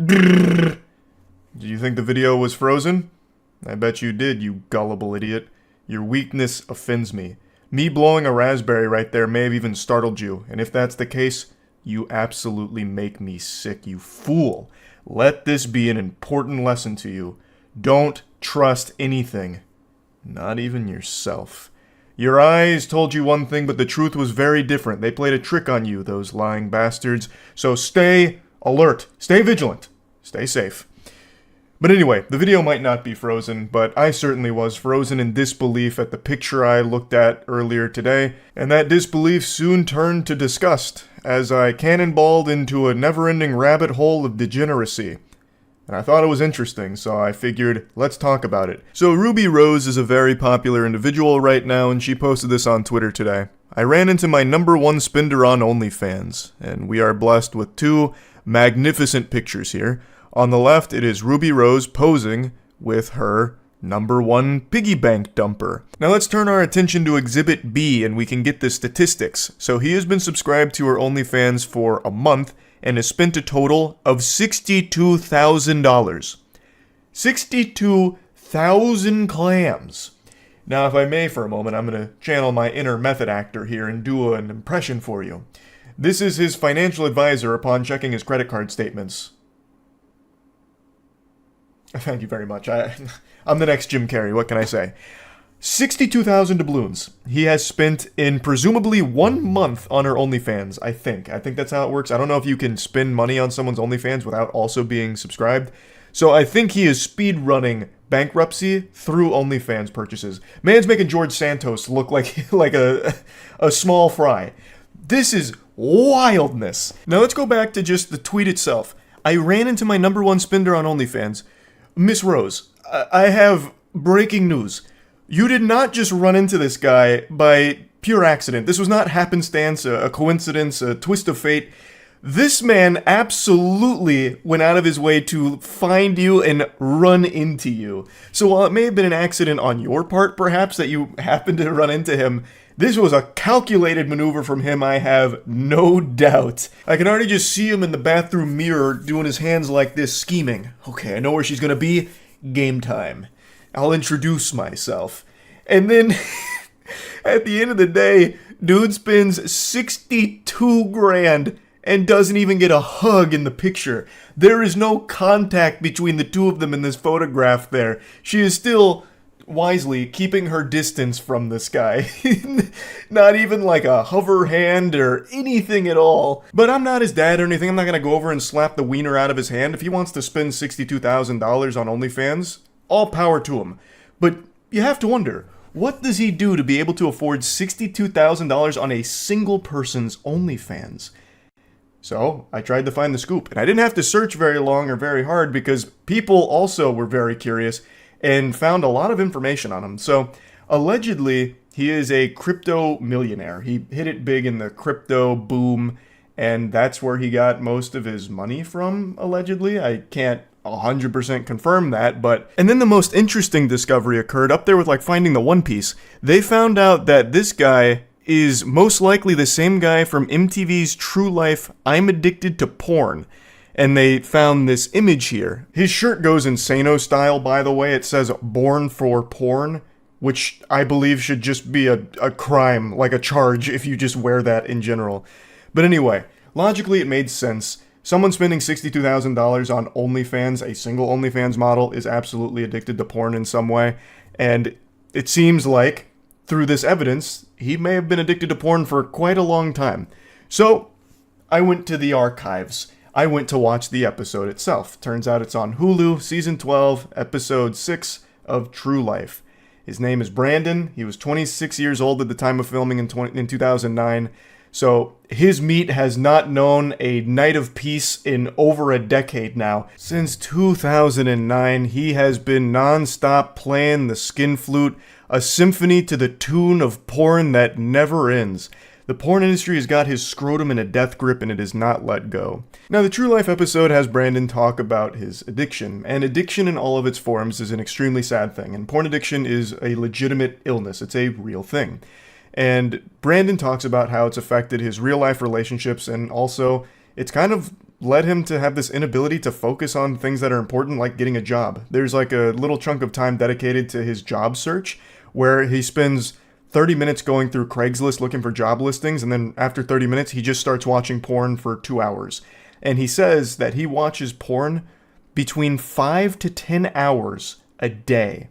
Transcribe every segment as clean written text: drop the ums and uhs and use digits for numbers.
Did you think the video was frozen? I bet you did, you gullible idiot. Your weakness offends me. Me blowing a raspberry right there may have even startled you, and if that's the case, you absolutely make me sick, you fool. Let this be an important lesson to you. Don't trust anything. Not even yourself. Your eyes told you one thing, but the truth was very different. They played a trick on you, those lying bastards. So stay alert. Stay vigilant. Stay safe. But anyway, the video might not be frozen, but I certainly was frozen in disbelief at the picture I looked at earlier today, and that disbelief soon turned to disgust as I cannonballed into a never-ending rabbit hole of degeneracy. And I thought it was interesting, so I figured, let's talk about it. So Ruby Rose is a very popular individual right now, and she posted this on Twitter today. I ran into my #1 spender on OnlyFans, and we are blessed with two magnificent pictures here. On the left, it is Ruby Rose posing with her #1 piggy bank dumper. Now let's turn our attention to Exhibit B and we can get the statistics. So he has been subscribed to her OnlyFans for a month and has spent a total of $62,000. 62,000 clams. Now if I may for a moment, I'm going to channel my inner method actor here and do an impression for you. This is his financial advisor upon checking his credit card statements. Thank you very much. I'm the next Jim Carrey, what can I say? 62,000 doubloons he has spent in presumably 1 month on her OnlyFans, I think. I think that's how it works. I don't know if you can spend money on someone's OnlyFans without also being subscribed. So I think he is speed running bankruptcy through OnlyFans purchases. Man's making George Santos look like a small fry. This is wildness. Now let's go back to just the tweet itself. I ran into my #1 spender on OnlyFans. Miss Rose, I have breaking news. You did not just run into this guy by pure accident. This was not happenstance, a coincidence, a twist of fate. This man absolutely went out of his way to find you and run into you. So while it may have been an accident on your part, perhaps, that you happened to run into him, this was a calculated maneuver from him, I have no doubt. I can already just see him in the bathroom mirror doing his hands like this, scheming. Okay, I know where she's gonna be. Game time. I'll introduce myself. And then, at the end of the day, dude spends 62 grand and doesn't even get a hug in the picture. There is no contact between the two of them in this photograph there. She is still wisely keeping her distance from this guy. Not even like a hover hand or anything at all. But I'm not his dad or anything. I'm not gonna go over and slap the wiener out of his hand. If he wants to spend $62,000 on OnlyFans, all power to him. But you have to wonder, what does he do to be able to afford $62,000 on a single person's OnlyFans? So I tried to find the scoop, and I didn't have to search very long or very hard because people also were very curious and found a lot of information on him. So, allegedly, he is a crypto millionaire. He hit it big in the crypto boom, and that's where he got most of his money from, allegedly. I can't 100% confirm that, but... And then the most interesting discovery occurred up there with, like, finding the One Piece. They found out that this guy is most likely the same guy from MTV's True Life, I'm Addicted to Porn. And they found this image here. His shirt goes insano style, by the way. It says "Born for Porn," which I believe should just be a crime, like a charge, if you just wear that in general. But anyway, logically it made sense. Someone spending $62,000 on OnlyFans, a single OnlyFans model, is absolutely addicted to porn in some way. And it seems like, through this evidence, he may have been addicted to porn for quite a long time. So, I went to the archives. I went to watch the episode itself. Turns out it's on Hulu, Season 12, Episode 6 of True Life. His name is Brandon. He was 26 years old at the time of filming in 2009. So his meat has not known a night of peace in over a decade now. Since 2009, he has been non-stop playing the skin flute, a symphony to the tune of porn that never ends. The porn industry has got his scrotum in a death grip and it has not let go. Now, the True Life episode has Brandon talk about his addiction, and addiction in all of its forms is an extremely sad thing, and porn addiction is a legitimate illness. It's a real thing. And Brandon talks about how it's affected his real-life relationships, and also it's kind of led him to have this inability to focus on things that are important, like getting a job. There's like a little chunk of time dedicated to his job search where he spends 30 minutes going through Craigslist looking for job listings, and then after 30 minutes, he just starts watching porn for 2 hours. And he says that he watches porn between 5 to 10 hours a day.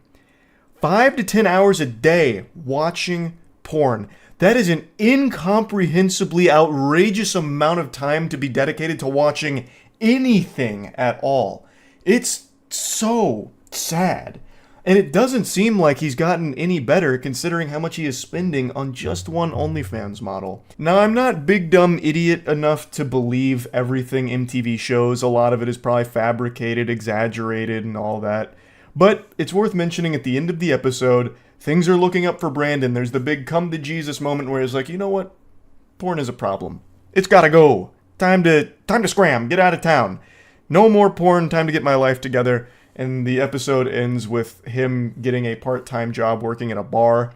5 to 10 hours a day watching porn. That is an incomprehensibly outrageous amount of time to be dedicated to watching anything at all. It's so sad. And it doesn't seem like he's gotten any better considering how much he is spending on just one OnlyFans model. Now, I'm not big dumb idiot enough to believe everything MTV shows. A lot of it is probably fabricated, exaggerated, and all that. But it's worth mentioning at the end of the episode, things are looking up for Brandon. There's the big come to Jesus moment where it's like, you know what? Porn is a problem. It's gotta go. Time to scram. Get out of town. No more porn. Time to get my life together. And the episode ends with him getting a part-time job working at a bar.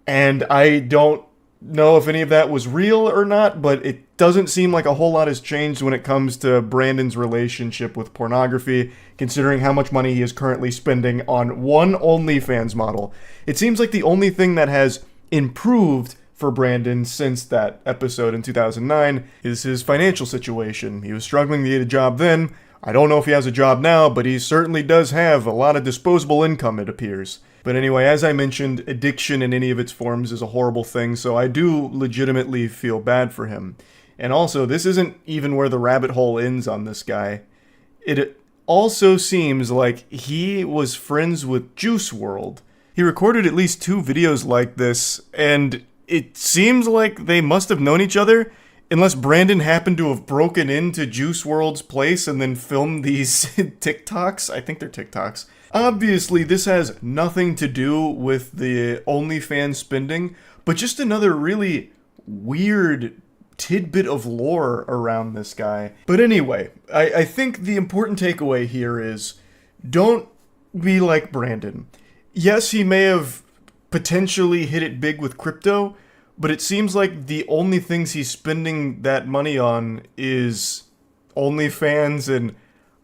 And I don't know if any of that was real or not, but it doesn't seem like a whole lot has changed when it comes to Brandon's relationship with pornography, considering how much money he is currently spending on one OnlyFans model. It seems like the only thing that has improved for Brandon since that episode in 2009 is his financial situation. He was struggling to get a job then. I don't know if he has a job now, but he certainly does have a lot of disposable income, it appears. But anyway, as I mentioned, addiction in any of its forms is a horrible thing, so I do legitimately feel bad for him. And also, this isn't even where the rabbit hole ends on this guy. It also seems like he was friends with Juice WRLD. He recorded at least 2 videos like this, and it seems like they must have known each other, unless Brandon happened to have broken into Juice WRLD's place and then filmed these TikToks. I think they're TikToks. Obviously, this has nothing to do with the OnlyFans spending, but just another really weird tidbit of lore around this guy. But anyway, I think the important takeaway here is don't be like Brandon. Yes, he may have potentially hit it big with crypto, but it seems like the only things he's spending that money on is OnlyFans and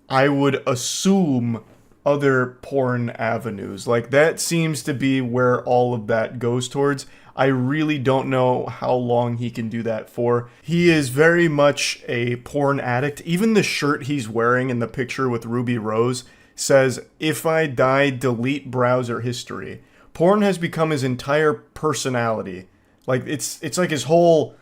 I would assume other porn avenues. Like, that seems to be where all of that goes towards. I really don't know how long he can do that for. He is very much a porn addict. Even the shirt he's wearing in the picture with Ruby Rose says, "If I die, delete browser history." Porn has become his entire personality. Like, it's like his whole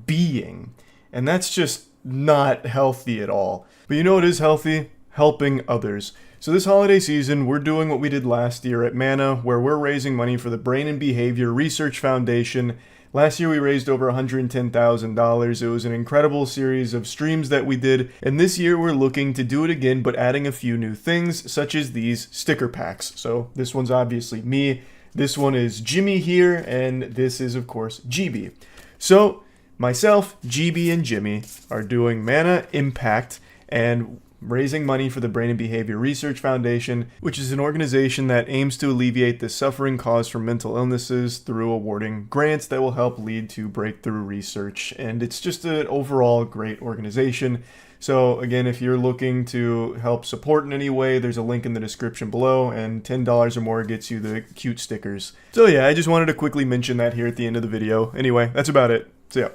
being. And that's just not healthy at all. But you know what is healthy? Helping others. So this holiday season, we're doing what we did last year at Mana, where we're raising money for the Brain and Behavior Research Foundation. Last year we raised over $110,000. It was an incredible series of streams that we did, and this year we're looking to do it again, but adding a few new things, such as these sticker packs. So this one's obviously me, this one is Jimmy here, and this is, of course, GB. So myself, GB, and Jimmy are doing Mana Impact, and raising money for the Brain and Behavior Research Foundation, which is an organization that aims to alleviate the suffering caused from mental illnesses through awarding grants that will help lead to breakthrough research. And it's just an overall great organization. So again, if you're looking to help support in any way, there's a link in the description below, and $10 or more gets you the cute stickers. So yeah, I just wanted to quickly mention that here at the end of the video. Anyway, that's about it. So yeah.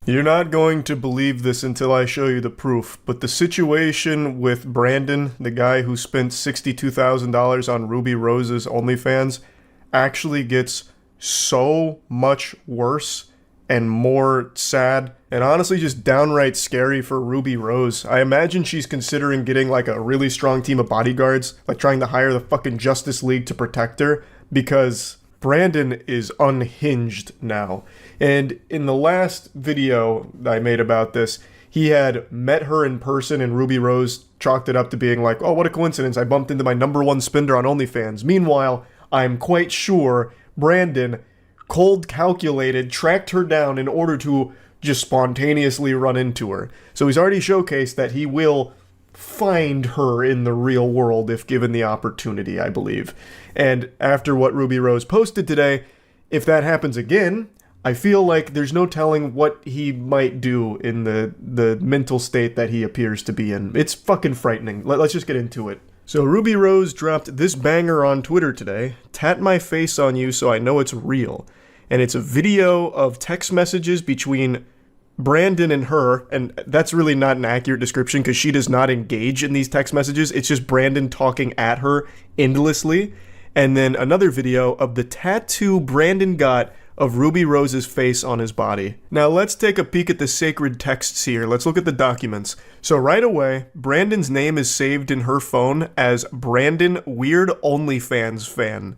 You're not going to believe this until I show you the proof, but the situation with Brandon, the guy who spent $62,000 on Ruby Rose's OnlyFans, actually gets so much worse and more sad, and honestly just downright scary for Ruby Rose. I imagine she's considering getting like a really strong team of bodyguards, like trying to hire the fucking Justice League to protect her, because Brandon is unhinged now. And in the last video I made about this, he had met her in person, and Ruby Rose chalked it up to being like, oh, what a coincidence, I bumped into my #1 spender on OnlyFans. Meanwhile, I'm quite sure Brandon cold calculated, tracked her down in order to just spontaneously run into her. So he's already showcased that he will find her in the real world if given the opportunity, I believe. And after what Ruby Rose posted today, if that happens again, I feel like there's no telling what he might do in the mental state that he appears to be in. It's fucking frightening. Let's just get into it. So Ruby Rose dropped this banger on Twitter today. Tat my face on you so I know it's real. And it's a video of text messages between Brandon and her, and that's really not an accurate description because she does not engage in these text messages. It's just Brandon talking at her endlessly. And then another video of the tattoo Brandon got of Ruby Rose's face on his body. Now let's take a peek at the sacred texts here. Let's look at the documents. So right away, Brandon's name is saved in her phone as Brandon Weird OnlyFans Fan.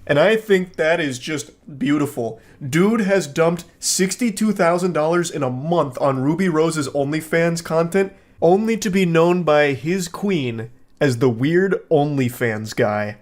And I think that is just beautiful. Dude has dumped $62,000 in a month on Ruby Rose's OnlyFans content, only to be known by his queen as the Weird OnlyFans guy.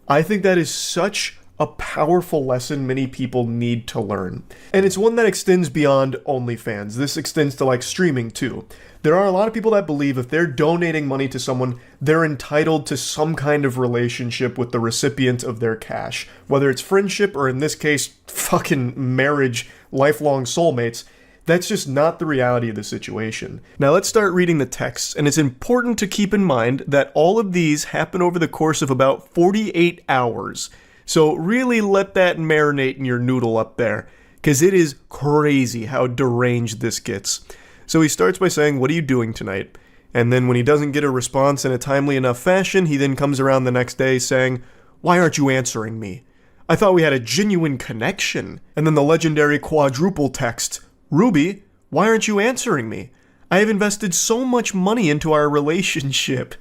I think that is such a powerful lesson many people need to learn. And it's one that extends beyond OnlyFans. This extends to like streaming too. There are a lot of people that believe if they're donating money to someone, they're entitled to some kind of relationship with the recipient of their cash. Whether it's friendship or in this case, fucking marriage, lifelong soulmates. That's just not the reality of the situation. Now let's start reading the texts, and it's important to keep in mind that all of these happen over the course of about 48 hours. So really let that marinate in your noodle up there, because it is crazy how deranged this gets. So he starts by saying, "What are you doing tonight?" And then when he doesn't get a response in a timely enough fashion, he then comes around the next day saying, "Why aren't you answering me? I thought we had a genuine connection." And then the legendary quadruple text, "Ruby, why aren't you answering me? I have invested so much money into our relationship."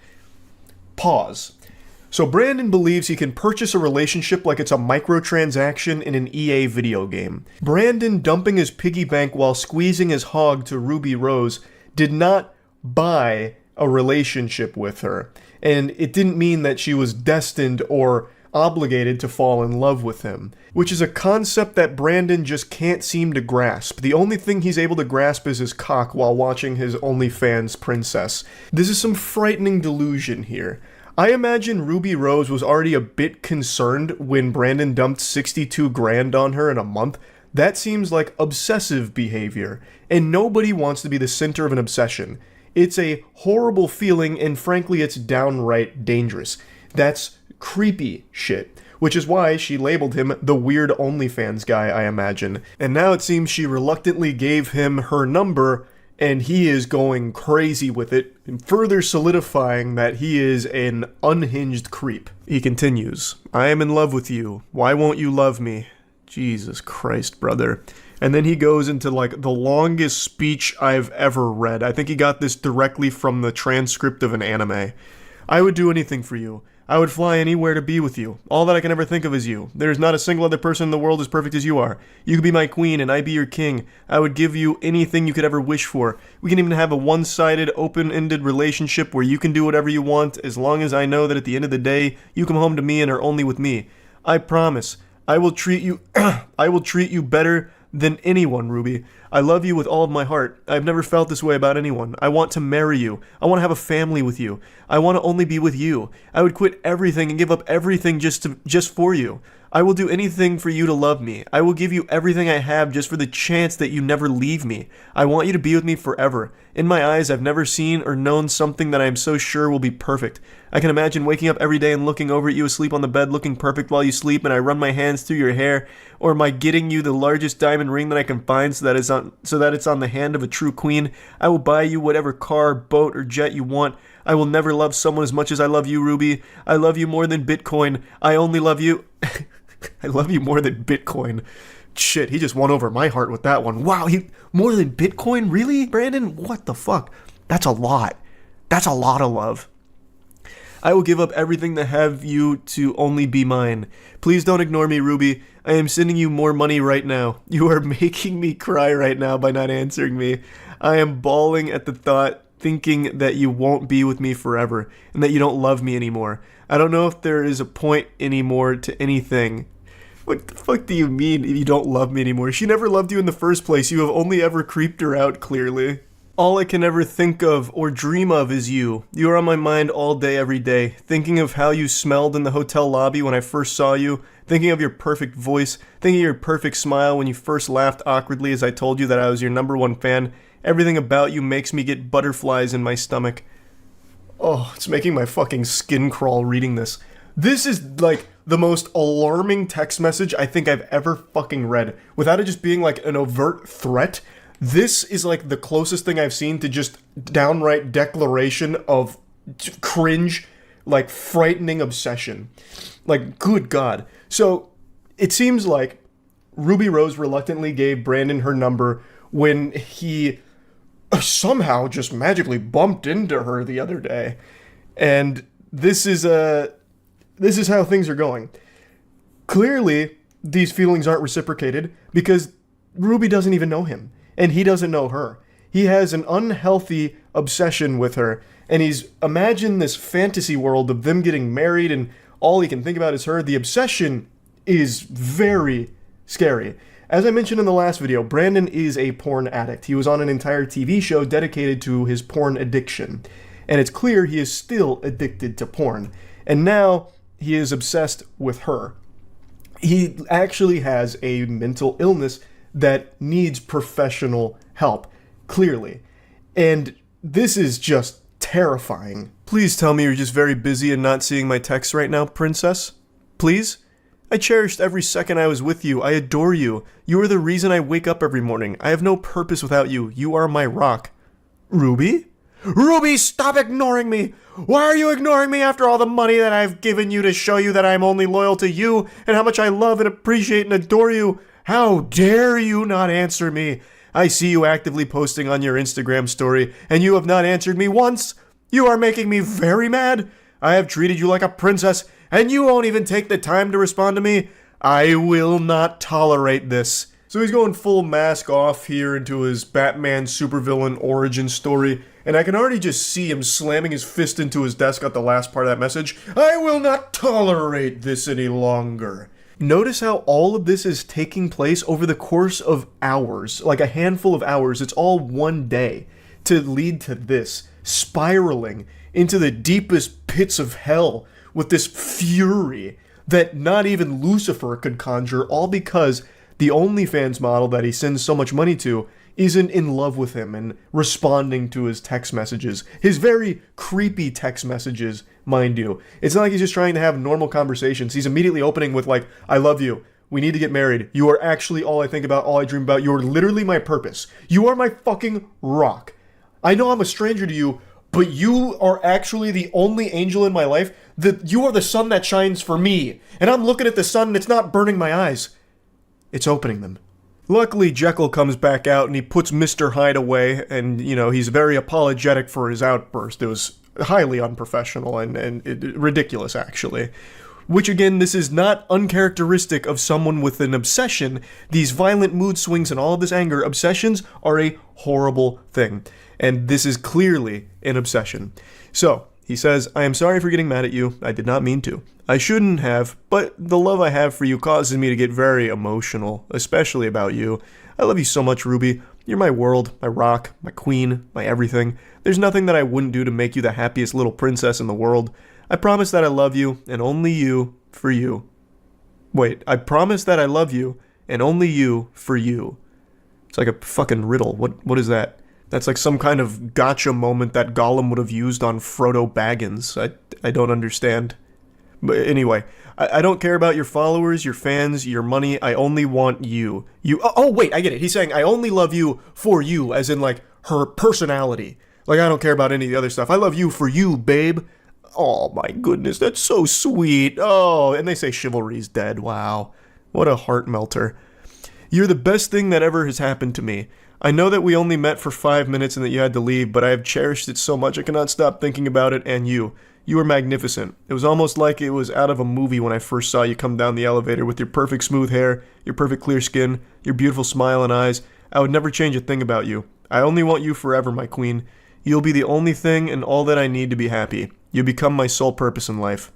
Pause. So Brandon believes he can purchase a relationship like it's a microtransaction in an EA video game. Brandon dumping his piggy bank while squeezing his hog to Ruby Rose did not buy a relationship with her. And it didn't mean that she was destined or obligated to fall in love with him, which is a concept that Brandon just can't seem to grasp. The only thing he's able to grasp is his cock while watching his OnlyFans princess. This is some frightening delusion here. I imagine Ruby Rose was already a bit concerned when Brandon dumped 62 grand on her in a month. That seems like obsessive behavior, and nobody wants to be the center of an obsession. It's a horrible feeling, and frankly, it's downright dangerous. That's creepy shit, which is why she labeled him the Weird OnlyFans guy, I imagine. And now it seems she reluctantly gave him her number, and he is going crazy with it, further solidifying that he is an unhinged creep. He continues, "I am in love with you. Why won't you love me?" Jesus Christ, brother. And then he goes into like the longest speech I've ever read. I think he got this directly from the transcript of an anime. "I would do anything for you. I would fly anywhere to be with you. All that I can ever think of is you. There is not a single other person in the world as perfect as you are. You could be my queen and I'd be your king. I would give you anything you could ever wish for. We can even have a one-sided, open-ended relationship where you can do whatever you want as long as I know that at the end of the day, you come home to me and are only with me. I promise. I will treat you I will treat you better than anyone, Ruby. I love you with all of my heart. I've never felt this way about anyone. I want to marry you. I want to have a family with you. I want to only be with you. I would quit everything and give up everything just for you. I will do anything for you to love me. I will give you everything I have just for the chance that you never leave me. I want you to be with me forever. In my eyes, I've never seen or known something that I am so sure will be perfect. I can imagine waking up every day and looking over at you asleep on the bed looking perfect while you sleep and I run my hands through your hair, or my getting you the largest diamond ring that I can find so that it's on the hand of a true queen. I will buy you whatever car, boat, or jet you want. I will never love someone as much as I love you, Ruby. I love you more than Bitcoin. I only love you... I love you more than Bitcoin. Shit, he just won over my heart with that one. Wow, more than Bitcoin? Really, Brandon? What the fuck? That's a lot. That's a lot of love. I will give up everything to have you to only be mine. Please don't ignore me, Ruby. I am sending you more money right now. You are making me cry right now by not answering me. I am bawling at the thought, thinking that you won't be with me forever, and that you don't love me anymore. I don't know if there is a point anymore to anything. What the fuck do you mean you don't love me anymore? She never loved you in the first place. You have only ever creeped her out, clearly. All I can ever think of or dream of is you. You are on my mind all day, every day. Thinking of how you smelled in the hotel lobby when I first saw you. Thinking of your perfect voice. Thinking of your perfect smile when you first laughed awkwardly as I told you that I was your #1 fan. Everything about you makes me get butterflies in my stomach. Oh, it's making my fucking skin crawl reading this. This is like the most alarming text message I think I've ever fucking read. Without it just being like an overt threat, this is like the closest thing I've seen to just downright declaration of cringe, like frightening obsession. Like, good God. So, it seems like Ruby Rose reluctantly gave Brandon her number when he somehow just magically bumped into her the other day. And this is how things are going. Clearly, these feelings aren't reciprocated because Ruby doesn't even know him. And he doesn't know her. He has an unhealthy obsession with her, and he's imagined this fantasy world of them getting married, and all he can think about is her. The obsession is very scary. As I mentioned in the last video, Brandon is a porn addict. He was on an entire TV show dedicated to his porn addiction. And it's clear he is still addicted to porn. And now he is obsessed with her. He actually has a mental illness that needs professional help, clearly. And this is just terrifying. Please tell me you're just very busy and not seeing my texts right now, princess. Please? I cherished every second I was with you. I adore you. You are the reason I wake up every morning. I have no purpose without you. You are my rock. Ruby? Ruby, stop ignoring me! Why are you ignoring me after all the money that I've given you to show you that I'm only loyal to you and how much I love and appreciate and adore you? How dare you not answer me? I see you actively posting on your Instagram story, and you have not answered me once. You are making me very mad. I have treated you like a princess, and you won't even take the time to respond to me. I will not tolerate this. So he's going full mask off here into his Batman supervillain origin story, and I can already just see him slamming his fist into his desk at the last part of that message. I will not tolerate this any longer. Notice how all of this is taking place over the course of hours, like a handful of hours. It's all one day to lead to this, spiraling into the deepest pits of hell with this fury that not even Lucifer could conjure, all because the OnlyFans model that he sends so much money to isn't in love with him and responding to his text messages. His very creepy text messages, mind you. It's not like he's just trying to have normal conversations. He's immediately opening with like, I love you. We need to get married. You are actually all I think about, all I dream about. You are literally my purpose. You are my fucking rock. I know I'm a stranger to you, but you are actually the only angel in my life. You are the sun that shines for me. And I'm looking at the sun and it's not burning my eyes. It's opening them. Luckily, Jekyll comes back out and he puts Mr. Hyde away, and, you know, he's very apologetic for his outburst. It was highly unprofessional and ridiculous, actually. Which, again, this is not uncharacteristic of someone with an obsession. These violent mood swings and all of this anger, obsessions are a horrible thing. And this is clearly an obsession. So, he says, I am sorry for getting mad at you. I did not mean to. I shouldn't have, but the love I have for you causes me to get very emotional, especially about you. I love you so much, Ruby. You're my world, my rock, my queen, my everything. There's nothing that I wouldn't do to make you the happiest little princess in the world. I promise that I love you, and only you, for you. Wait, I promise that I love you, and only you, for you. It's like a fucking riddle. What is that? That's like some kind of gotcha moment that Gollum would have used on Frodo Baggins. I don't understand. But anyway, I don't care about your followers, your fans, your money. I only want you. Oh, wait, I get it. He's saying I only love you for you, as in like her personality. Like I don't care about any of the other stuff. I love you for you, babe. Oh my goodness, that's so sweet. Oh, and they say chivalry's dead. Wow. What a heart melter. You're the best thing that ever has happened to me. I know that we only met for 5 minutes and that you had to leave, but I have cherished it so much I cannot stop thinking about it and you. You were magnificent. It was almost like it was out of a movie when I first saw you come down the elevator with your perfect smooth hair, your perfect clear skin, your beautiful smile and eyes. I would never change a thing about you. I only want you forever, my queen. You'll be the only thing and all that I need to be happy. You become my sole purpose in life.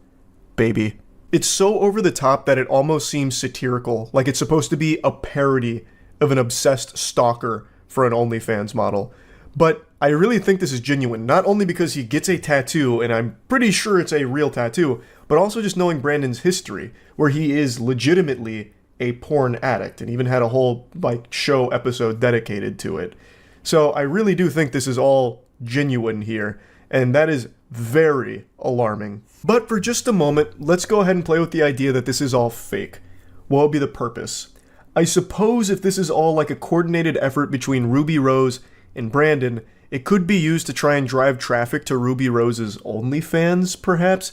Baby. It's so over the top that it almost seems satirical, like it's supposed to be a parody of an obsessed stalker for an OnlyFans model. But I really think this is genuine, not only because he gets a tattoo, and I'm pretty sure it's a real tattoo, but also just knowing Brandon's history, where he is legitimately a porn addict, and even had a whole show episode dedicated to it. So I really do think this is all genuine here, and that is very alarming. But for just a moment, let's go ahead and play with the idea that this is all fake. What would be the purpose? I suppose if this is all like a coordinated effort between Ruby Rose and Brandon, it could be used to try and drive traffic to Ruby Rose's OnlyFans, perhaps.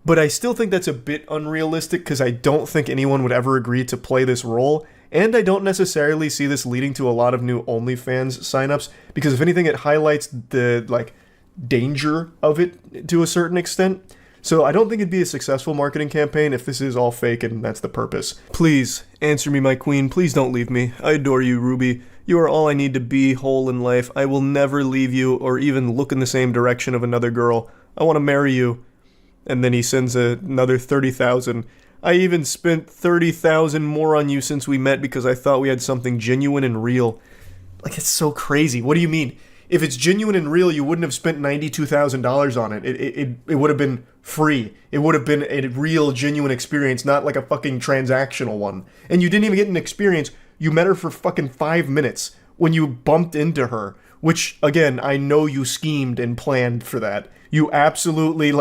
But I still think that's a bit unrealistic because I don't think anyone would ever agree to play this role, and I don't necessarily see this leading to a lot of new OnlyFans signups, because if anything, it highlights the danger of it to a certain extent. So I don't think it'd be a successful marketing campaign if this is all fake and that's the purpose. Please, answer me, my queen. Please don't leave me. I adore you, Ruby. You are all I need to be whole in life. I will never leave you or even look in the same direction of another girl. I want to marry you. And then he sends another 30,000. I even spent 30,000 more on you since we met because I thought we had something genuine and real. It's so crazy. What do you mean? If it's genuine and real, you wouldn't have spent $92,000 on it. It would have been free. It would have been a real, genuine experience, not like a fucking transactional one. And you didn't even get an experience. You met her for fucking 5 minutes when you bumped into her, which, again, I know you schemed and planned for that. You absolutely,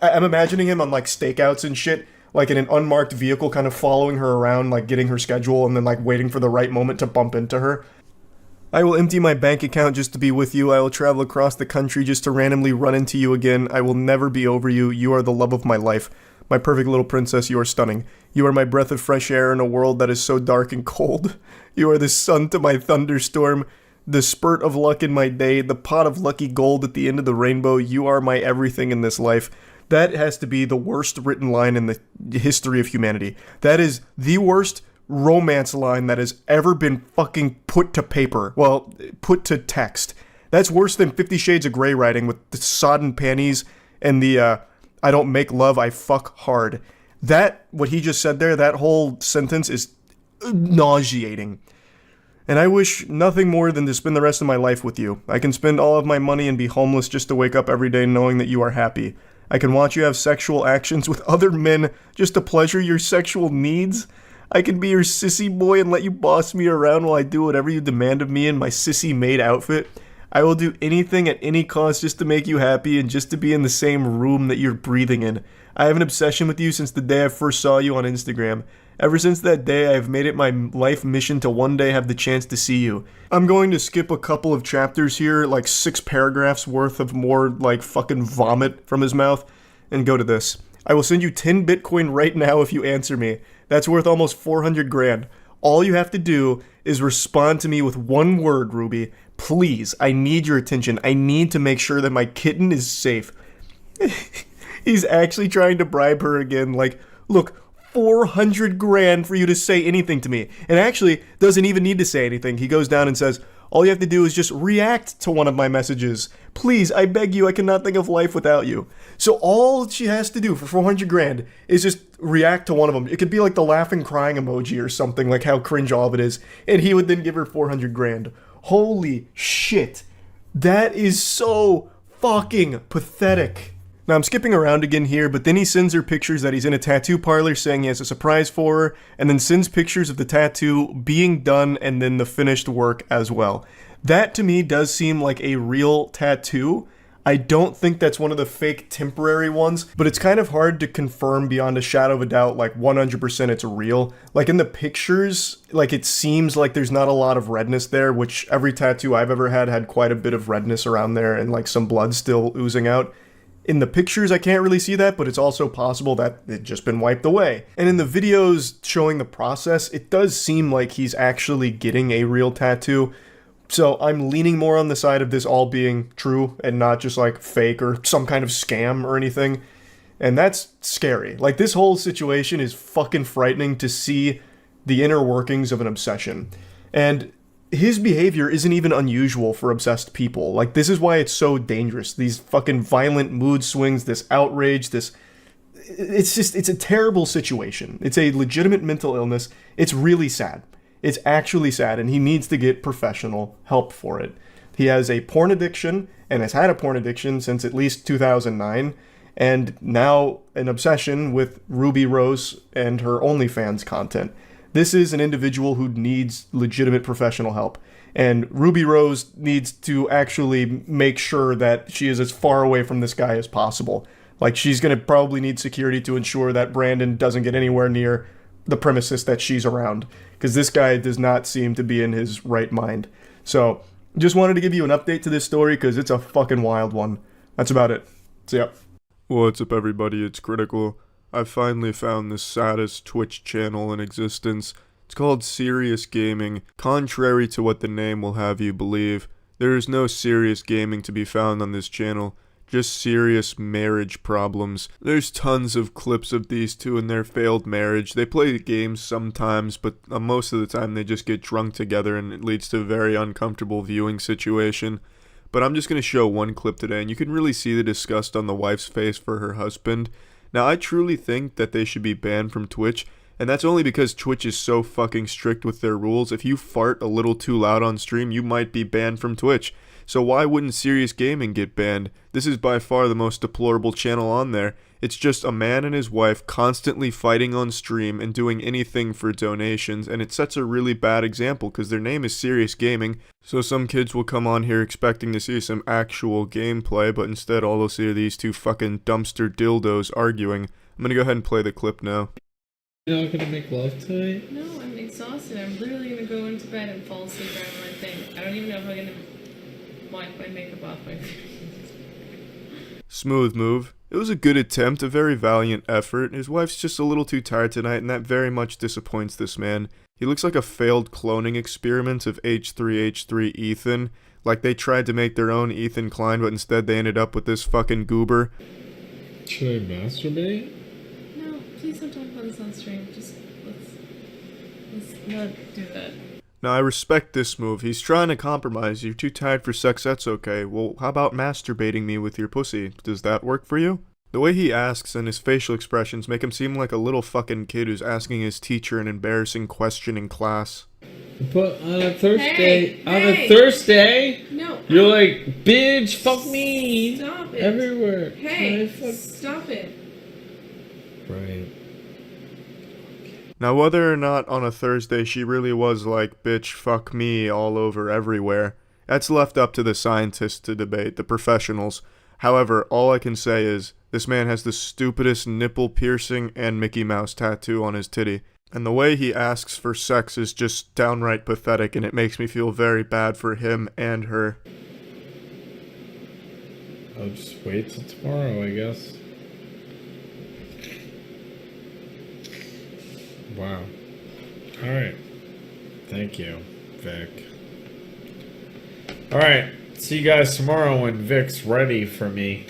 I'm imagining him on, stakeouts and shit, in an unmarked vehicle, kind of following her around, getting her schedule, and then, waiting for the right moment to bump into her. I will empty my bank account just to be with you. I will travel across the country just to randomly run into you again. I will never be over you. You are the love of my life. My perfect little princess, you are stunning. You are my breath of fresh air in a world that is so dark and cold. You are the sun to my thunderstorm, the spurt of luck in my day, the pot of lucky gold at the end of the rainbow. You are my everything in this life. That has to be the worst written line in the history of humanity. That is the worst romance line that has ever been fucking put to paper. Well, put to text. That's worse than 50 Shades of Grey writing with the sodden panties and the, I don't make love, I fuck hard. That, what he just said there, that whole sentence is nauseating. And I wish nothing more than to spend the rest of my life with you. I can spend all of my money and be homeless just to wake up every day knowing that you are happy. I can watch you have sexual actions with other men just to pleasure your sexual needs. I can be your sissy boy and let you boss me around while I do whatever you demand of me in my sissy maid outfit. I will do anything at any cost just to make you happy and just to be in the same room that you're breathing in. I have an obsession with you since the day I first saw you on Instagram. Ever since that day, I have made it my life mission to one day have the chance to see you. I'm going to skip a couple of chapters here, 6 paragraphs worth of more, fucking vomit from his mouth, and go to this. I will send you 10 Bitcoin right now if you answer me. That's worth almost 400 grand. All you have to do is respond to me with one word, Ruby. Please, I need your attention. I need to make sure that my kitten is safe. He's actually trying to bribe her again. Look, 400 grand for you to say anything to me. And actually, doesn't even need to say anything. He goes down and says, all you have to do is just react to one of my messages. Please, I beg you, I cannot think of life without you. So all she has to do for 400 grand is just react to one of them. It could be like the laughing, crying emoji or something, like how cringe all of it is. And he would then give her 400 grand. Holy shit. That is so fucking pathetic. Now, I'm skipping around again here, but then he sends her pictures that he's in a tattoo parlor saying he has a surprise for her, and then sends pictures of the tattoo being done and then the finished work as well. That, to me, does seem like a real tattoo. I don't think that's one of the fake temporary ones, but it's kind of hard to confirm beyond a shadow of a doubt, 100% it's real. In the pictures, it seems like there's not a lot of redness there, which every tattoo I've ever had quite a bit of redness around there and, some blood still oozing out. In the pictures, I can't really see that, but it's also possible that it's just been wiped away. And in the videos showing the process, it does seem like he's actually getting a real tattoo. So I'm leaning more on the side of this all being true and not just fake or some kind of scam or anything. And that's scary. This whole situation is fucking frightening to see the inner workings of an obsession. And his behavior isn't even unusual for obsessed people. This is why it's so dangerous. These fucking violent mood swings, this outrage, it's a terrible situation. It's a legitimate mental illness. It's really sad. It's actually sad, and he needs to get professional help for it. He has a porn addiction and has had a porn addiction since at least 2009, and now an obsession with Ruby Rose and her OnlyFans content. This is an individual who needs legitimate professional help. And Ruby Rose needs to actually make sure that she is as far away from this guy as possible. Like, she's going to probably need security to ensure that Brandon doesn't get anywhere near the premises that she's around. Because this guy does not seem to be in his right mind. So, just wanted to give you an update to this story because it's a fucking wild one. That's about it. See ya. What's up, everybody? It's Critical. I finally found the saddest Twitch channel in existence. It's called Serious Gaming. Contrary to what the name will have you believe, there is no serious gaming to be found on this channel, just serious marriage problems. There's tons of clips of these two in their failed marriage. They play games sometimes, but most of the time they just get drunk together and it leads to a very uncomfortable viewing situation. But I'm just going to show one clip today, and you can really see the disgust on the wife's face for her husband. Now, I truly think that they should be banned from Twitch, and that's only because Twitch is so fucking strict with their rules. If you fart a little too loud on stream, you might be banned from Twitch. So why wouldn't Serious Gaming get banned? This is by far the most deplorable channel on there. It's just a man and his wife constantly fighting on stream and doing anything for donations, and it sets a really bad example because their name is Serious Gaming, so some kids will come on here expecting to see some actual gameplay, but instead all they'll see are these two fucking dumpster dildos arguing. I'm gonna go ahead and play the clip now. You're not gonna make love tonight? No, I'm exhausted. I'm literally gonna go into bed and fall asleep right on my thing. I don't even know if I'm gonna wipe my makeup off my face. Smooth move. It was a good attempt, a very valiant effort. His wife's just a little too tired tonight, and that very much disappoints this man. He looks like a failed cloning experiment of H3H3 Ethan. Like they tried to make their own Ethan Klein, but instead they ended up with this fucking goober. Should I masturbate? No, please don't talk about this on stream. Just let's not do that. Now, I respect this move. He's trying to compromise. You're too tired for sex, that's okay. Well, how about masturbating me with your pussy? Does that work for you? The way he asks and his facial expressions make him seem like a little fucking kid who's asking his teacher an embarrassing question in class. But on a Thursday, Hey, Thursday, No. you're like, bitch, fuck me, Stop it. everywhere. Hey, Can I fuck? stop it. Right. Now, whether or not on a Thursday she really was like, bitch, fuck me all over everywhere, that's left up to the scientists to debate, the professionals. However, all I can say is, this man has the stupidest nipple piercing and Mickey Mouse tattoo on his titty. And the way he asks for sex is just downright pathetic, and it makes me feel very bad for him and her. I'll just wait till tomorrow, I guess. Wow. Alright. Thank you, Vic. Alright. See you guys tomorrow when Vic's ready for me.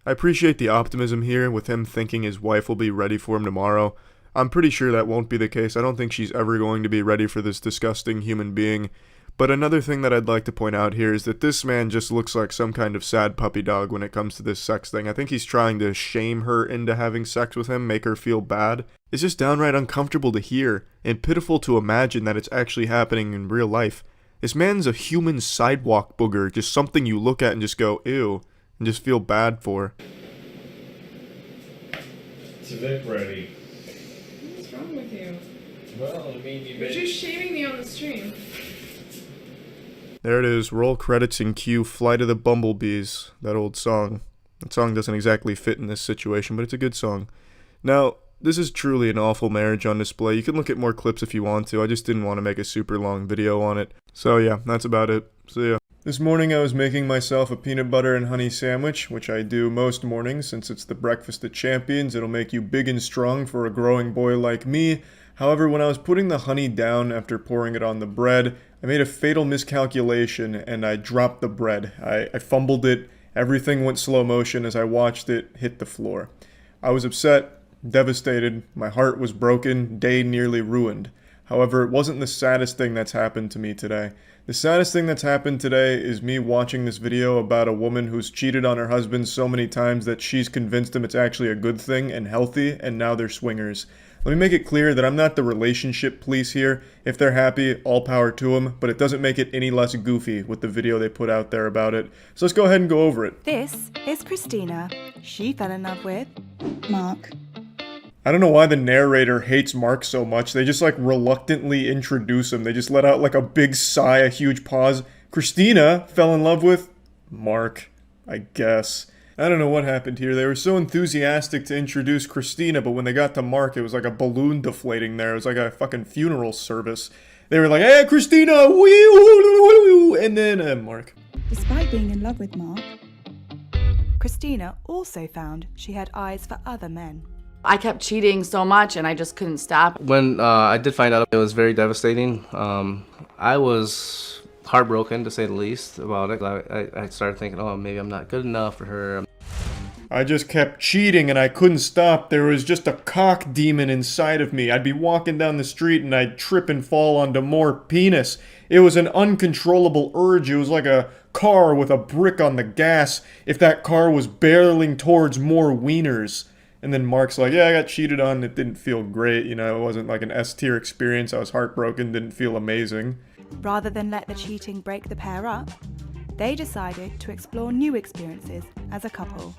I appreciate the optimism here with him thinking his wife will be ready for him tomorrow. I'm pretty sure that won't be the case. I don't think she's ever going to be ready for this disgusting human being. But another thing that I'd like to point out here is that this man just looks like some kind of sad puppy dog when it comes to this sex thing. I think he's trying to shame her into having sex with him, make her feel bad. It's just downright uncomfortable to hear, and pitiful to imagine that it's actually happening in real life. This man's a human sidewalk booger, just something you look at and just go, ew, and just feel bad for. Is Vic ready? What's wrong with you? Well, I mean, You're just shaming me on the stream. There it is, roll credits and cue Flight of the Bumblebees, that old song. That song doesn't exactly fit in this situation, but it's a good song. Now, this is truly an awful marriage on display. You can look at more clips if you want to. I just didn't want to make a super long video on it. So yeah, that's about it. See ya. This morning I was making myself a peanut butter and honey sandwich, which I do most mornings since it's the breakfast of champions. It'll make you big and strong for a growing boy like me. However, when I was putting the honey down after pouring it on the bread, I made a fatal miscalculation and I dropped the bread. I fumbled it. Everything went slow motion as I watched it hit the floor. I was upset, devastated, my heart was broken, day nearly ruined. However, it wasn't the saddest thing that's happened to me today. The saddest thing that's happened today is me watching this video about a woman who's cheated on her husband so many times that she's convinced him it's actually a good thing and healthy, and now they're swingers. Let me make it clear that I'm not the relationship police here. If they're happy, all power to them, but it doesn't make it any less goofy with the video they put out there about it. So let's go ahead and go over it. This is Christina. She fell in love with Mark. I don't know why the narrator hates Mark so much. They just like reluctantly introduce him. They just let out like a big sigh, a huge pause. Christina fell in love with Mark, I guess. I don't know what happened here. They were so enthusiastic to introduce Christina, but when they got to Mark, it was like a balloon deflating there. It was like a fucking funeral service. They were like, hey, Christina, wee, and then Mark. Despite being in love with Mark, Christina also found she had eyes for other men. I kept cheating so much and I just couldn't stop. When I did find out, it was very devastating. I was heartbroken, to say the least, about it. I started thinking, oh, maybe I'm not good enough for her. I just kept cheating and I couldn't stop. There was just a cock demon inside of me. I'd be walking down the street and I'd trip and fall onto more penis. It was an uncontrollable urge. It was like a car with a brick on the gas if that car was barreling towards more wieners. And then Mark's like, yeah, I got cheated on. It didn't feel great. You know, it wasn't like an S-tier experience. I was heartbroken. Didn't feel amazing. Rather than let the cheating break the pair up, they decided to explore new experiences as a couple.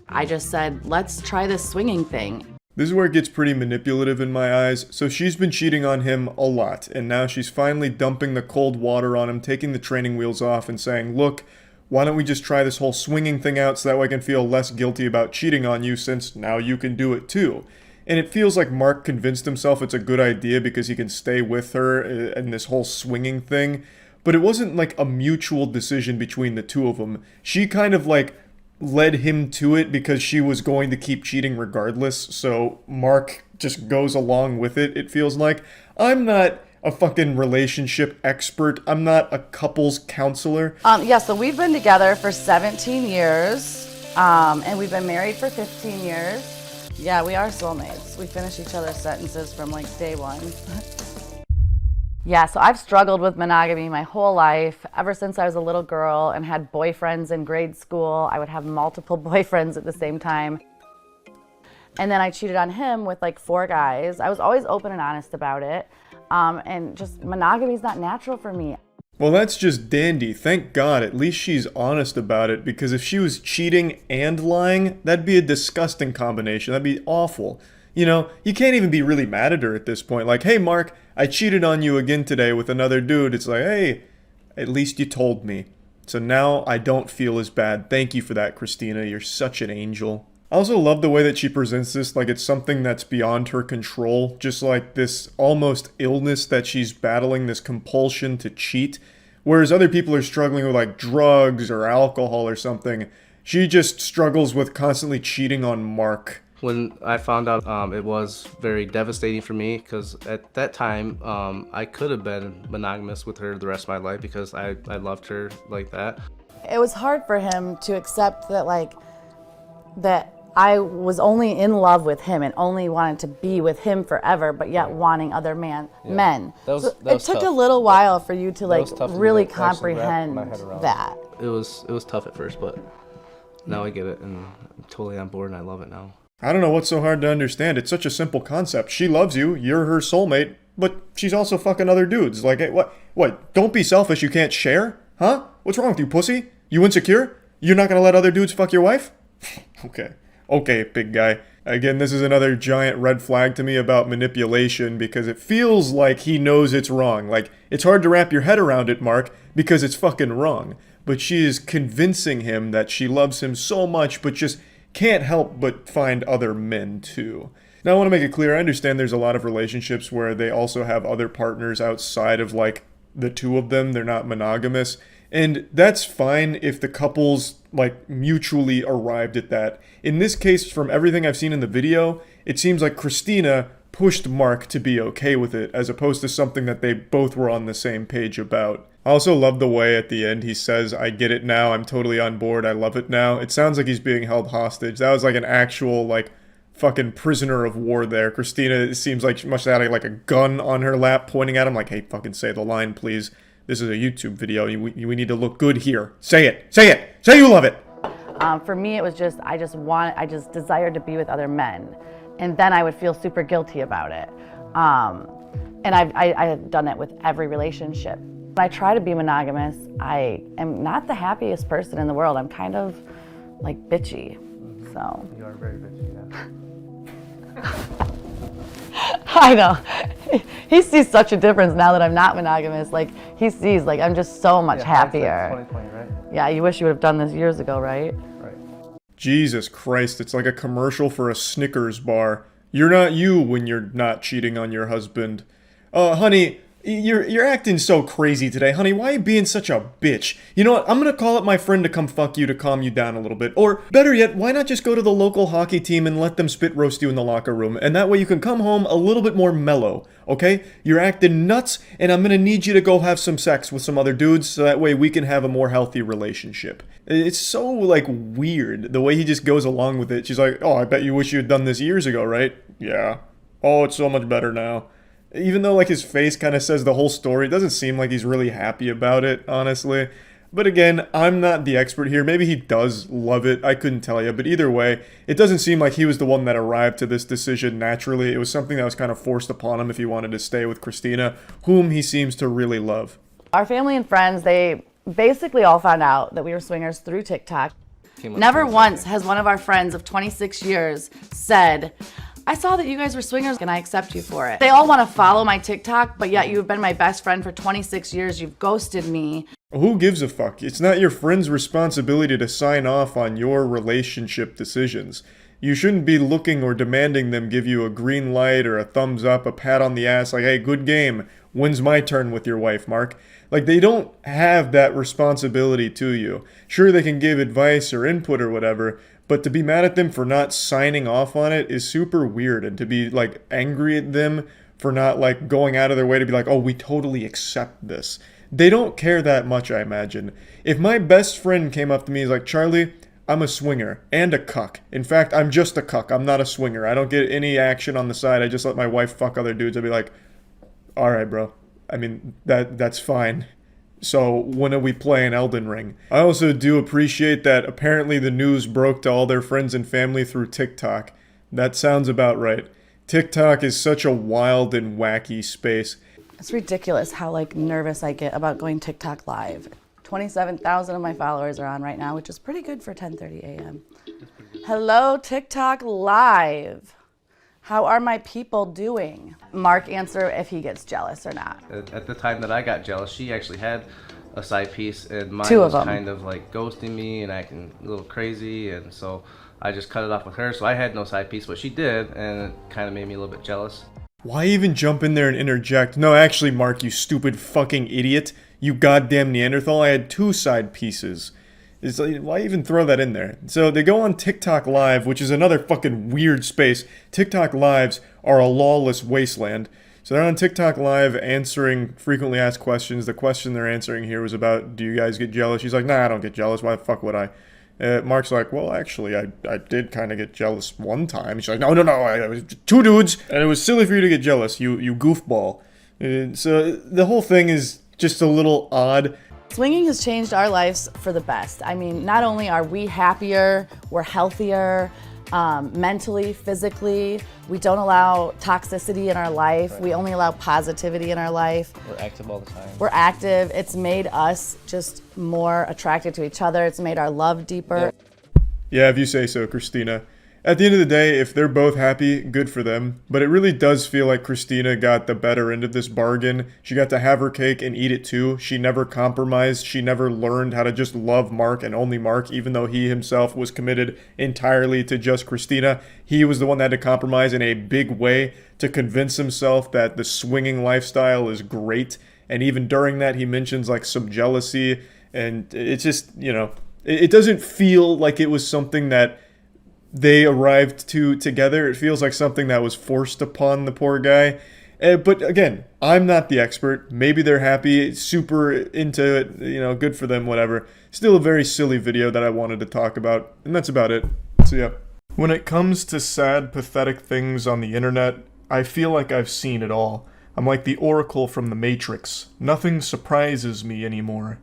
I just said, let's try this swinging thing. This is where it gets pretty manipulative in my eyes. So she's been cheating on him a lot. And now she's finally dumping the cold water on him, taking the training wheels off and saying, look, why don't we just try this whole swinging thing out so that way I can feel less guilty about cheating on you since now you can do it too. And it feels like Mark convinced himself it's a good idea because he can stay with her in this whole swinging thing. But it wasn't like a mutual decision between the two of them. She kind of like led him to it because she was going to keep cheating regardless. So Mark just goes along with it, it feels like. I'm not a fucking relationship expert. I'm not a couples counselor. Yeah, so we've been together for 17 years, and we've been married for 15 years. Yeah, we are soulmates. We finish each other's sentences from like day one. Yeah, so I've struggled with monogamy my whole life, ever since I was a little girl and had boyfriends in grade school. I would have multiple boyfriends at the same time. And then I cheated on him with like 4 guys. I was always open and honest about it. And just monogamy is not natural for me. Well, that's just dandy. Thank God. At least she's honest about it, because if she was cheating and lying, that'd be a disgusting combination. That'd be awful. You know, you can't even be really mad at her at this point. Like, hey, Mark, I cheated on you again today with another dude. It's like, hey, at least you told me. So now I don't feel as bad. Thank you for that, Christina. You're such an angel. I also love the way that she presents this like it's something that's beyond her control, just like this almost illness that she's battling, this compulsion to cheat, whereas other people are struggling with like drugs or alcohol or something. She just struggles with constantly cheating on Mark. When I found out, it was very devastating for me because at that time, I could have been monogamous with her the rest of my life because I loved her like that. It was hard for him to accept that that I was only in love with him and only wanted to be with him forever, but yet wanting other men. It took a little while for you to really comprehend that. It was tough at first, but now I get it and I'm totally on board and I love it now. I don't know what's so hard to understand. It's such a simple concept. She loves you, you're her soulmate, but she's also fucking other dudes. Like, hey, what? Don't be selfish, you can't share? Huh? What's wrong with you, pussy? You insecure? You're not gonna let other dudes fuck your wife? Okay, big guy. Again, this is another giant red flag to me about manipulation because it feels like he knows it's wrong. Like, it's hard to wrap your head around it, Mark, because it's fucking wrong. But she is convincing him that she loves him so much, but just can't help but find other men too. Now, I want to make it clear, I understand there's a lot of relationships where they also have other partners outside of, like, the two of them. They're not monogamous. And that's fine if the couples, like, mutually arrived at that. In this case, from everything I've seen in the video, it seems like Christina pushed Mark to be okay with it, as opposed to something that they both were on the same page about. I also love the way at the end he says, I get it now, I'm totally on board, I love it now. It sounds like he's being held hostage. That was like an actual, like, fucking prisoner of war there. Christina, it seems like she must have had, like, a gun on her lap pointing at him, like, hey, fucking say the line, please. This is a YouTube video. We need to look good here. Say it. Say it. Say you love it. For me, it was just I just desired to be with other men, and then I would feel super guilty about it. And I have done it with every relationship. When I try to be monogamous, I am not the happiest person in the world. I'm kind of like bitchy, so. You are very bitchy, yeah. I know. He sees such a difference now that I'm not monogamous. Like, he sees, like, I'm just so much happier. 2020, right? Yeah, you wish you would have done this years ago, right? Right. Jesus Christ, it's like a commercial for a Snickers bar. You're not you when you're not cheating on your husband. Honey, you're acting so crazy today. Honey, why are you being such a bitch? You know what? I'm gonna call up my friend to come fuck you to calm you down a little bit. Or, better yet, why not just go to the local hockey team and let them spit roast you in the locker room? And that way you can come home a little bit more mellow, okay? You're acting nuts, and I'm gonna need you to go have some sex with some other dudes so that way we can have a more healthy relationship. It's so, like, weird, the way he just goes along with it. She's like, oh, I bet you wish you had done this years ago, right? Yeah. Oh, it's so much better now. Even though, like, his face kind of says the whole story, it doesn't seem like he's really happy about it, honestly. But again, I'm not the expert here. Maybe he does love it. I couldn't tell you. But either way, it doesn't seem like he was the one that arrived to this decision naturally. It was something that was kind of forced upon him if he wanted to stay with Christina, whom he seems to really love. Our family and friends, they basically all found out that we were swingers through TikTok. Never once has one of our friends of 26 years said, I saw that you guys were swingers and I accept you for it. They all want to follow my TikTok, but yet you've been my best friend for 26 years. You've ghosted me. Who gives a fuck? It's not your friend's responsibility to sign off on your relationship decisions. You shouldn't be looking or demanding them give you a green light or a thumbs up, a pat on the ass, like, hey, good game. When's my turn with your wife, Mark? Like, they don't have that responsibility to you. Sure, they can give advice or input or whatever, but to be mad at them for not signing off on it is super weird. And to be, like, angry at them for not, like, going out of their way to be like, oh, we totally accept this. They don't care that much, I imagine. If my best friend came up to me and was like, Charlie, I'm a swinger and a cuck. In fact, I'm just a cuck. I'm not a swinger. I don't get any action on the side. I just let my wife fuck other dudes. I'd be like, all right, bro. I mean, that's fine. So when are we playing Elden Ring? I also do appreciate that apparently the news broke to all their friends and family through TikTok. That sounds about right. TikTok is such a wild and wacky space. It's ridiculous how, like, nervous I get about going TikTok live. 27,000 of my followers are on right now, which is pretty good for 10:30 a.m. Hello, TikTok live. How are my people doing? Mark, answer if he gets jealous or not. At the time that I got jealous, she actually had a side piece, and mine Two of was them. kind of like ghosting me and acting a little crazy, and so I just cut it off with her. So I had no side piece, but she did, and it kind of made me a little bit jealous. Why even jump in there and interject? No, actually, Mark, you stupid fucking idiot. You goddamn Neanderthal, I had two side pieces. It's like, why even throw that in there? So they go on TikTok Live, which is another fucking weird space. TikTok Lives are a lawless wasteland. So they're on TikTok Live answering frequently asked questions. The question they're answering here was about, do you guys get jealous? She's like, nah, I don't get jealous. Why the fuck would I? Mark's like, well, actually, I did kind of get jealous one time. She's like, no, I was two dudes, and it was silly for you to get jealous, you goofball. So the whole thing is just a little odd. Swinging has changed our lives for the best. I mean, not only are we happier, we're healthier, mentally, physically. We don't allow toxicity in our life. Right. We only allow positivity in our life. We're active all the time. We're active. It's made us just more attracted to each other. It's made our love deeper. Yeah, if you say so, Christina. At the end of the day, if they're both happy, good for them. But it really does feel like Christina got the better end of this bargain. She got to have her cake and eat it too. She never compromised. She never learned how to just love Mark and only Mark, even though he himself was committed entirely to just Christina. He was the one that had to compromise in a big way to convince himself that the swinging lifestyle is great. And even during that, he mentions like some jealousy. And it's just, you know, it doesn't feel like it was something that they arrived to together. It feels like something that was forced upon the poor guy. But again, I'm not the expert. Maybe they're happy, super into it, you know, good for them, whatever. Still a very silly video that I wanted to talk about, and that's about it. So yeah. When it comes to sad, pathetic things on the internet, I feel like I've seen it all. I'm like the Oracle from the Matrix. Nothing surprises me anymore.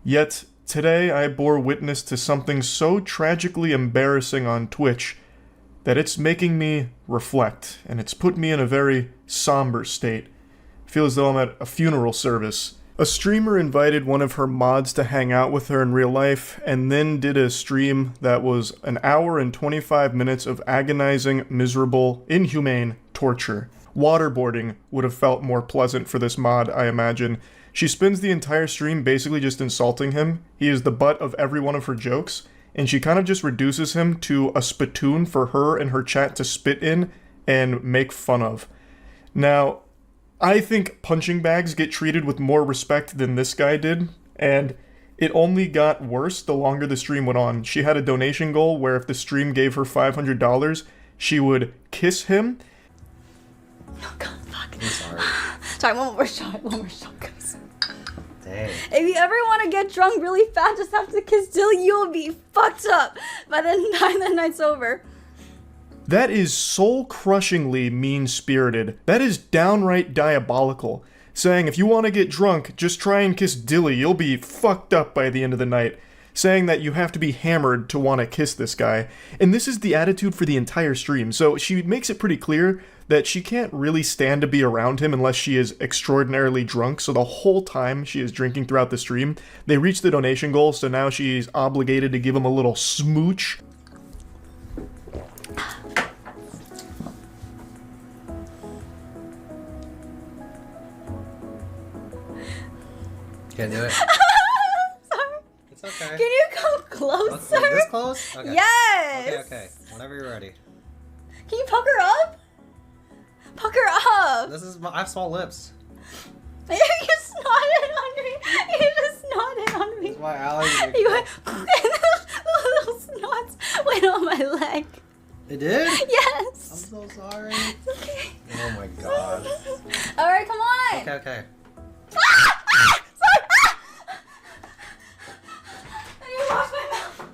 Yet, today I bore witness to something so tragically embarrassing on Twitch that it's making me reflect, and it's put me in a very somber state. I feel as though I'm at a funeral service. A streamer invited one of her mods to hang out with her in real life, and then did a stream that was an hour and 25 minutes of agonizing, miserable, inhumane torture. Waterboarding would have felt more pleasant for this mod, I imagine. She spends the entire stream basically just insulting him. He is the butt of every one of her jokes, and she kind of just reduces him to a spittoon for her and her chat to spit in and make fun of. Now, I think punching bags get treated with more respect than this guy did, and it only got worse the longer the stream went on. She had a donation goal where if the stream gave her $500, she would kiss him. Oh god, fuck. I'm sorry. Sorry, one more shot, guys. Dang. If you ever want to get drunk really fast, just have to kiss Dilly. You'll be fucked up by the time the night's over. That is soul-crushingly mean-spirited. That is downright diabolical. Saying, if you want to get drunk, just try and kiss Dilly, you'll be fucked up by the end of the night. Saying that you have to be hammered to want to kiss this guy. And this is the attitude for the entire stream, so she makes it pretty clear that she can't really stand to be around him unless she is extraordinarily drunk, so the whole time she is drinking throughout the stream. They reach the donation goal, so now she's obligated to give him a little smooch. Can't do it. Sorry. It's okay. Can you come closer? Like this close? Okay. Yes. Okay. Whenever you're ready. Can you pucker up? Pucker up. This is I have small lips. You just snotted on me. You just snotted on me. This is my allergy. You went, the little snots went on my leg. It did? Yes. I'm so sorry. It's okay. Oh my god. All right, come on. Okay, okay. Sorry. I need to wash my mouth.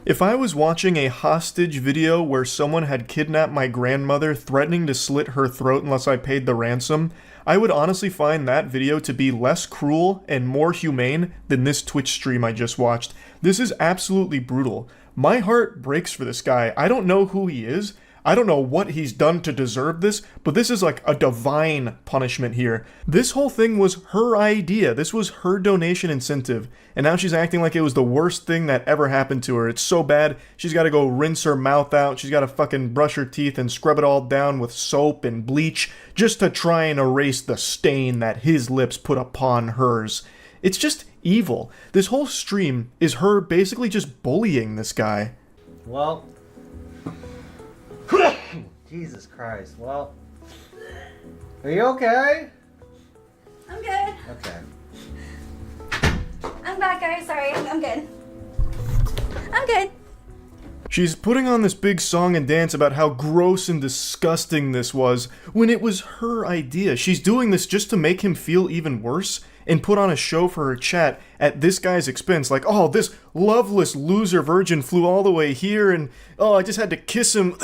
If I was watching a hostage video where someone had kidnapped my grandmother, threatening to slit her throat unless I paid the ransom, I would honestly find that video to be less cruel and more humane than this Twitch stream I just watched. This is absolutely brutal. My heart breaks for this guy. I don't know who he is. I don't know what he's done to deserve this, but this is like a divine punishment here. This whole thing was her idea. This was her donation incentive. And now she's acting like it was the worst thing that ever happened to her. It's so bad, she's got to go rinse her mouth out. She's got to fucking brush her teeth and scrub it all down with soap and bleach just to try and erase the stain that his lips put upon hers. It's just evil. This whole stream is her basically just bullying this guy. Well. Jesus Christ. Well. Are you okay? I'm good. Okay. I'm back, guys. Sorry. I'm good. I'm good. She's putting on this big song and dance about how gross and disgusting this was, when it was her idea. She's doing this just to make him feel even worse, and put on a show for her chat at this guy's expense. Like, oh, this loveless loser virgin flew all the way here, and oh, I just had to kiss him.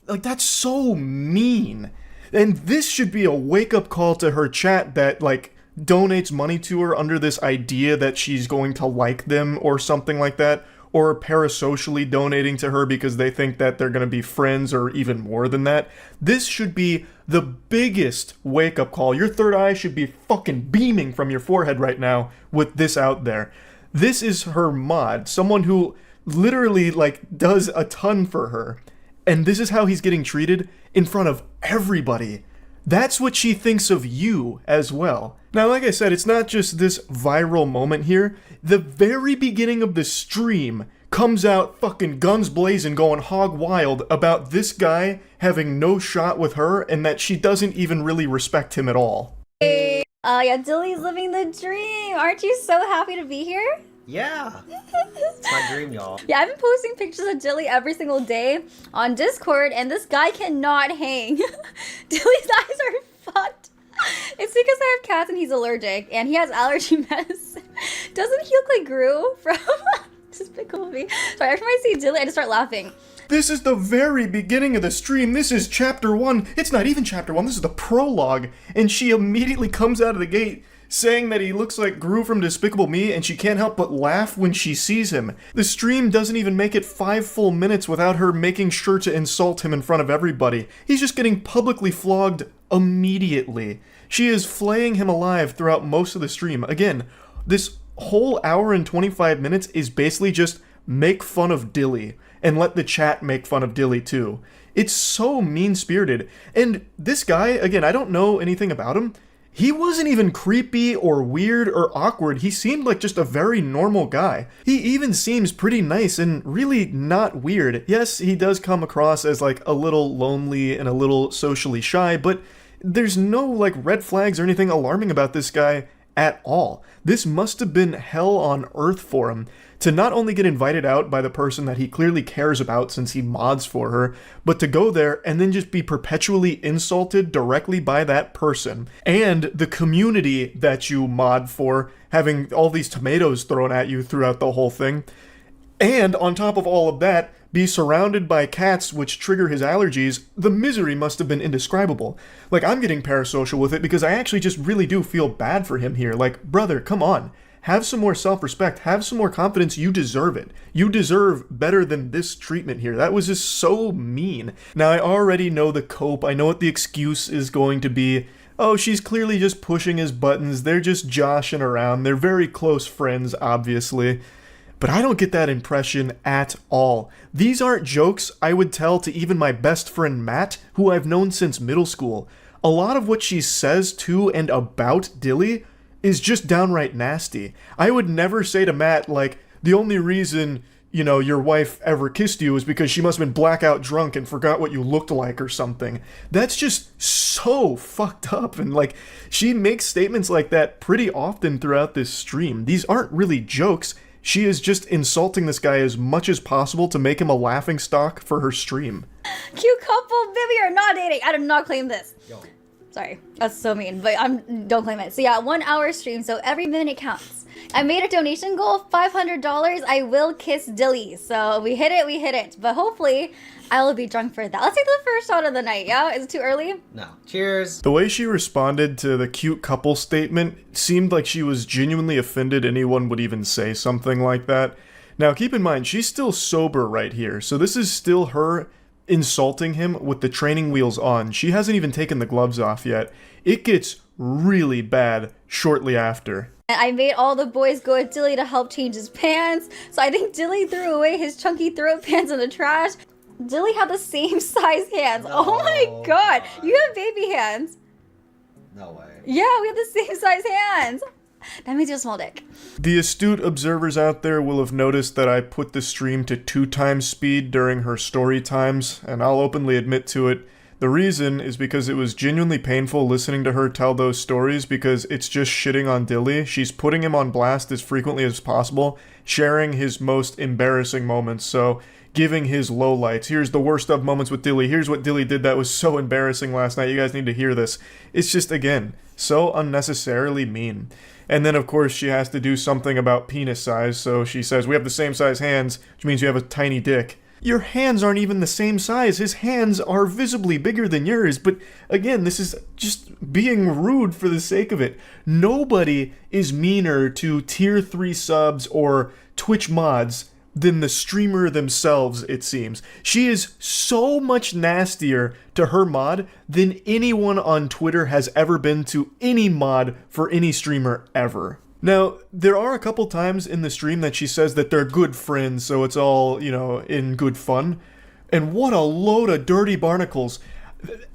Like, that's so mean. And this should be a wake-up call to her chat that, like, donates money to her under this idea that she's going to like them or something like that, or parasocially donating to her because they think that they're going to be friends or even more than that. This should be the biggest wake-up call. Your third eye should be fucking beaming from your forehead right now with this out there. This is her mod, someone who literally, like, does a ton for her. And this is how he's getting treated in front of everybody. That's what she thinks of you as well. Now, like I said, it's not just this viral moment here. The very beginning of the stream comes out fucking guns blazing, going hog wild about this guy having no shot with her and that she doesn't even really respect him at all. Yeah, Dilly's living the dream. Aren't you so happy to be here? Yeah. It's my dream, y'all. Yeah, I've been posting pictures of Dilly every single day on Discord, and this guy cannot hang. Dilly's eyes are fucked. It's because I have cats and he's allergic, and he has allergy medicine. Doesn't he look like Gru from Despicable Me? Sorry, every time I see Dilly, I just start laughing. This is the very beginning of the stream. This is chapter 1. It's not even chapter 1. This is the prologue. And she immediately comes out of the gate saying that he looks like Gru from Despicable Me, and she can't help but laugh when she sees him. The stream doesn't even make it 5 full minutes without her making sure to insult him in front of everybody. He's just getting publicly flogged immediately. She is flaying him alive throughout most of the stream. Again, this whole hour and 25 minutes is basically just make fun of Dilly, and let the chat make fun of Dilly too. It's so mean-spirited. And this guy, again, I don't know anything about him. He wasn't even creepy or weird or awkward. He seemed like just a very normal guy. He even seems pretty nice and really not weird. Yes, he does come across as like a little lonely and a little socially shy, but there's no like red flags or anything alarming about this guy at all. This must have been hell on earth for him to not only get invited out by the person that he clearly cares about since he mods for her, but to go there and then just be perpetually insulted directly by that person and the community that you mod for, having all these tomatoes thrown at you throughout the whole thing. And on top of all of that, be surrounded by cats which trigger his allergies. The misery must have been indescribable. Like, I'm getting parasocial with it because I actually just really do feel bad for him here. Like, brother, come on. Have some more self-respect. Have some more confidence. You deserve it. You deserve better than this treatment here. That was just so mean. Now, I already know the cope. I know what the excuse is going to be. Oh, she's clearly just pushing his buttons. They're just joshing around. They're very close friends, obviously. But I don't get that impression at all. These aren't jokes I would tell to even my best friend Matt, who I've known since middle school. A lot of what she says to and about Dilly is just downright nasty. I would never say to Matt, like, the only reason, you know, your wife ever kissed you is because she must have been blackout drunk and forgot what you looked like or something. That's just so fucked up. And, like, she makes statements like that pretty often throughout this stream. These aren't really jokes. She is just insulting this guy as much as possible to make him a laughingstock for her stream. Cute couple, Vivi are not dating. I do not claim this. Yo. Sorry, that's so mean, but don't claim it. So yeah, 1 hour stream, so every minute counts. I made a donation goal of $500. I will kiss Dilly. So we hit it. But hopefully, I will be drunk for that. Let's take the first shot of the night, yeah? Is it too early? No. Cheers. The way she responded to the cute couple statement seemed like she was genuinely offended anyone would even say something like that. Now, keep in mind, she's still sober right here, so this is still her insulting him with the training wheels on. She hasn't even taken the gloves off yet. It gets really bad shortly after. I made all the boys go at Dilly to help change his pants. So I think Dilly threw away his chunky throat pants in the trash. Dilly had the same size hands. No, oh my god. You have baby hands. No way. Yeah, we have the same size hands. That means you have a small dick. The astute observers out there will have noticed that I put the stream to 2 times speed during her story times, and I'll openly admit to it. The reason is because it was genuinely painful listening to her tell those stories because it's just shitting on Dilly. She's putting him on blast as frequently as possible, sharing his most embarrassing moments, so giving his lowlights. Here's the worst of moments with Dilly. Here's what Dilly did that was so embarrassing last night. You guys need to hear this. It's just, again, so unnecessarily mean. And then, of course, she has to do something about penis size, so she says, we have the same size hands, which means you have a tiny dick. Your hands aren't even the same size. His hands are visibly bigger than yours, but again, this is just being rude for the sake of it. Nobody is meaner to tier 3 subs or Twitch mods than the streamer themselves, it seems. She is so much nastier to her mod than anyone on Twitter has ever been to any mod for any streamer ever. Now, there are a couple times in the stream that she says that they're good friends, so it's all, you know, in good fun. And what a load of dirty barnacles.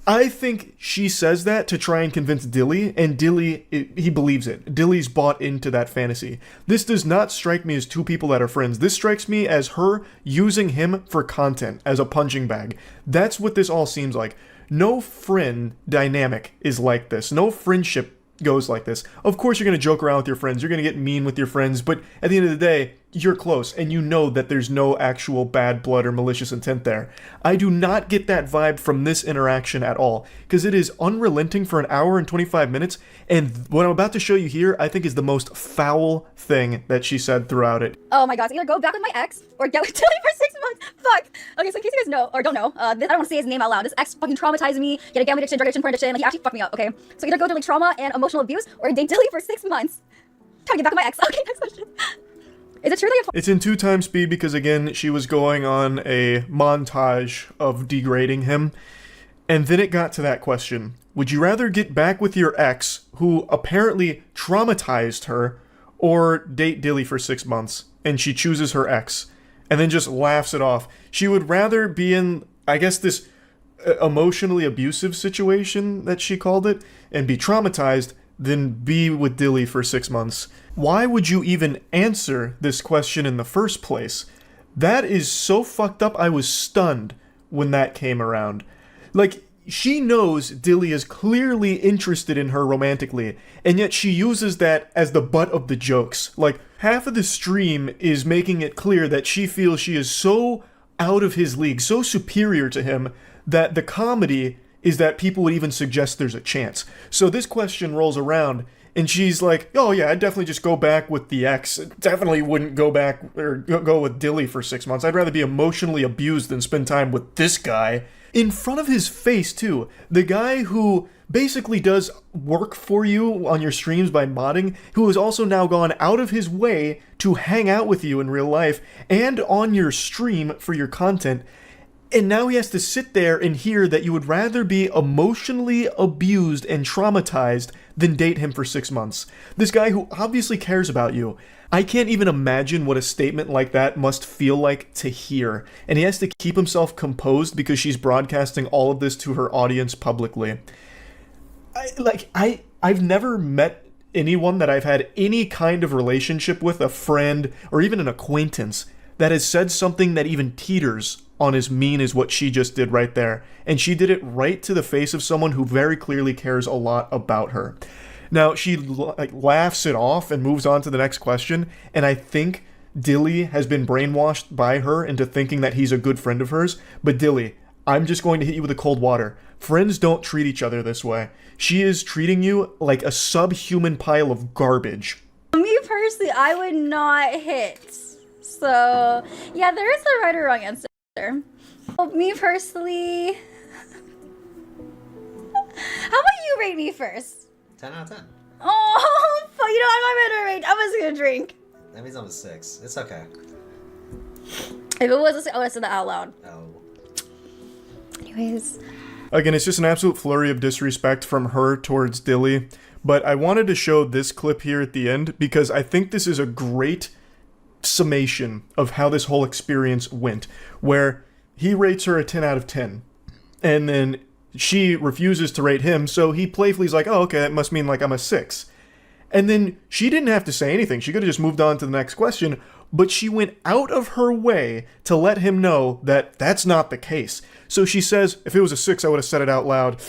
I think she says that to try and convince Dilly, and Dilly, he believes it. Dilly's bought into that fantasy. This does not strike me as 2 people that are friends. This strikes me as her using him for content, as a punching bag. That's what this all seems like. No friend dynamic is like this. No friendship goes like this. Of course you're going to joke around with your friends. You're going to get mean with your friends, but at the end of the day, you're close and you know that there's no actual bad blood or malicious intent there. I do not get that vibe from this interaction at all, because it is unrelenting for an hour and 25 minutes, and what I'm about to show you here, I think is the most foul thing that she said throughout it. Oh my god, so either go back with my ex or get with Tilly for 6 months. Fuck. Okay, so in case you guys know or don't know, I don't want to say his name out loud. This ex fucking traumatized me. He had a gambling addiction, drug addiction, porn addiction. Like, he actually fucked me up, okay? So either go through like trauma and emotional abuse or date Tilly for 6 months. Trying to get back with my ex. Okay, next question. Is it true that It's in 2x speed because, again, she was going on a montage of degrading him. And then it got to that question. Would you rather get back with your ex, who apparently traumatized her, or date Dilly for 6 months? And she chooses her ex. And then just laughs it off. She would rather be in, I guess, this emotionally abusive situation that she called it, and be traumatized, than be with Dilly for 6 months. Why would you even answer this question in the first place? That is so fucked up. I was stunned when that came around. Like, she knows Dilly is clearly interested in her romantically, and yet she uses that as the butt of the jokes. Like, half of the stream is making it clear that she feels she is so out of his league, so superior to him, that the comedy is that people would even suggest there's a chance. So this question rolls around, and she's like, oh yeah, I'd definitely just go back with the ex. Definitely wouldn't go back, or go with Dilly for 6 months. I'd rather be emotionally abused than spend time with this guy. In front of his face, too. The guy who basically does work for you on your streams by modding, who has also now gone out of his way to hang out with you in real life, and on your stream for your content. And now he has to sit there and hear that you would rather be emotionally abused and traumatized than date him for 6 months. This guy who obviously cares about you. I can't even imagine what a statement like that must feel like to hear. And he has to keep himself composed because she's broadcasting all of this to her audience publicly. I've never met anyone that I've had any kind of relationship with, a friend or even an acquaintance, that has said something that even teeters on as mean as what she just did right there. And she did it right to the face of someone who very clearly cares a lot about her. Now, she laughs it off and moves on to the next question, and I think Dilly has been brainwashed by her into thinking that he's a good friend of hers. But Dilly, I'm just going to hit you with the cold water. Friends don't treat each other this way. She is treating you like a subhuman pile of garbage. Me personally, I would not hit. So, yeah, there is a right or wrong answer. Well, me personally... How about you rate me first? 10 out of 10. Oh, fuck, you know, I'm not gonna rate. I'm just gonna drink. That means I'm a 6. It's okay. If it was a 6, I would have said that out loud. Oh. Anyways. Again, it's just an absolute flurry of disrespect from her towards Dilly. But I wanted to show this clip here at the end because I think this is a great summation of how this whole experience went, where he rates her a 10 out of 10, and then she refuses to rate him, so he playfully is like, oh, okay, that must mean like I'm a 6. And then she didn't have to say anything. She could have just moved on to the next question, but she went out of her way to let him know that that's not the case. So she says, if it was a 6, I would have said it out loud.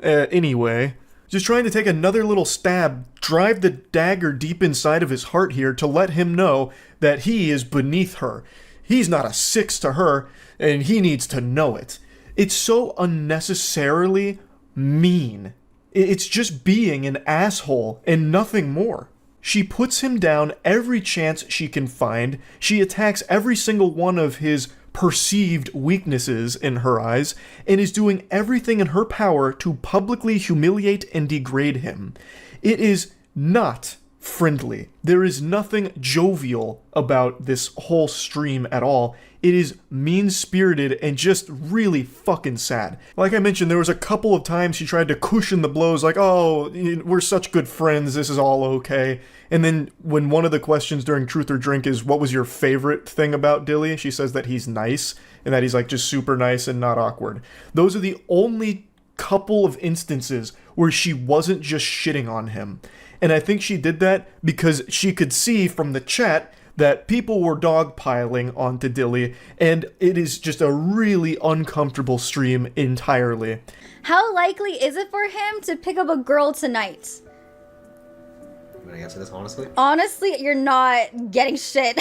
Anyway, just trying to take another little stab, drive the dagger deep inside of his heart here to let him know that he is beneath her. He's not a 6 to her, and he needs to know it. It's so unnecessarily mean. It's just being an asshole and nothing more. She puts him down every chance she can find. She attacks every single one of his perceived weaknesses in her eyes, and is doing everything in her power to publicly humiliate and degrade him. It is not friendly. There is nothing jovial about this whole stream at all. It is mean-spirited and just really fucking sad. Like I mentioned, there was a couple of times she tried to cushion the blows, like, oh, we're such good friends, this is all okay. And then when one of the questions during Truth or Drink is, what was your favorite thing about Dilly? She says that he's nice, and that he's like just super nice and not awkward. Those are the only couple of instances where she wasn't just shitting on him. And I think she did that because she could see from the chat that people were dogpiling onto Dilly, and it is just a really uncomfortable stream entirely. How likely is it for him to pick up a girl tonight? when I answer this honestly? Honestly, you're not getting shit.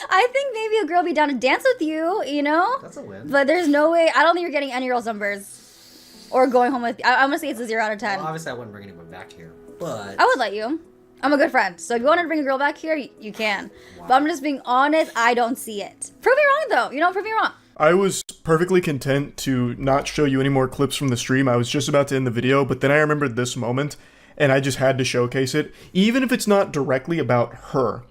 I think maybe a girl be down to dance with you, you know? That's a win. But there's no way. I don't think you're getting any girls' numbers or going home with. I'm gonna say it's a 0 out of 10. Well, obviously, I wouldn't bring anyone back here, but I would let you. I'm a good friend, so if you want to bring a girl back here, you can. But I'm just being honest. I don't see it. Prove me wrong, though. You know, prove me wrong. I was perfectly content to not show you any more clips from the stream. I was just about to end the video, but then I remembered this moment, and I just had to showcase it. Even if it's not directly about her,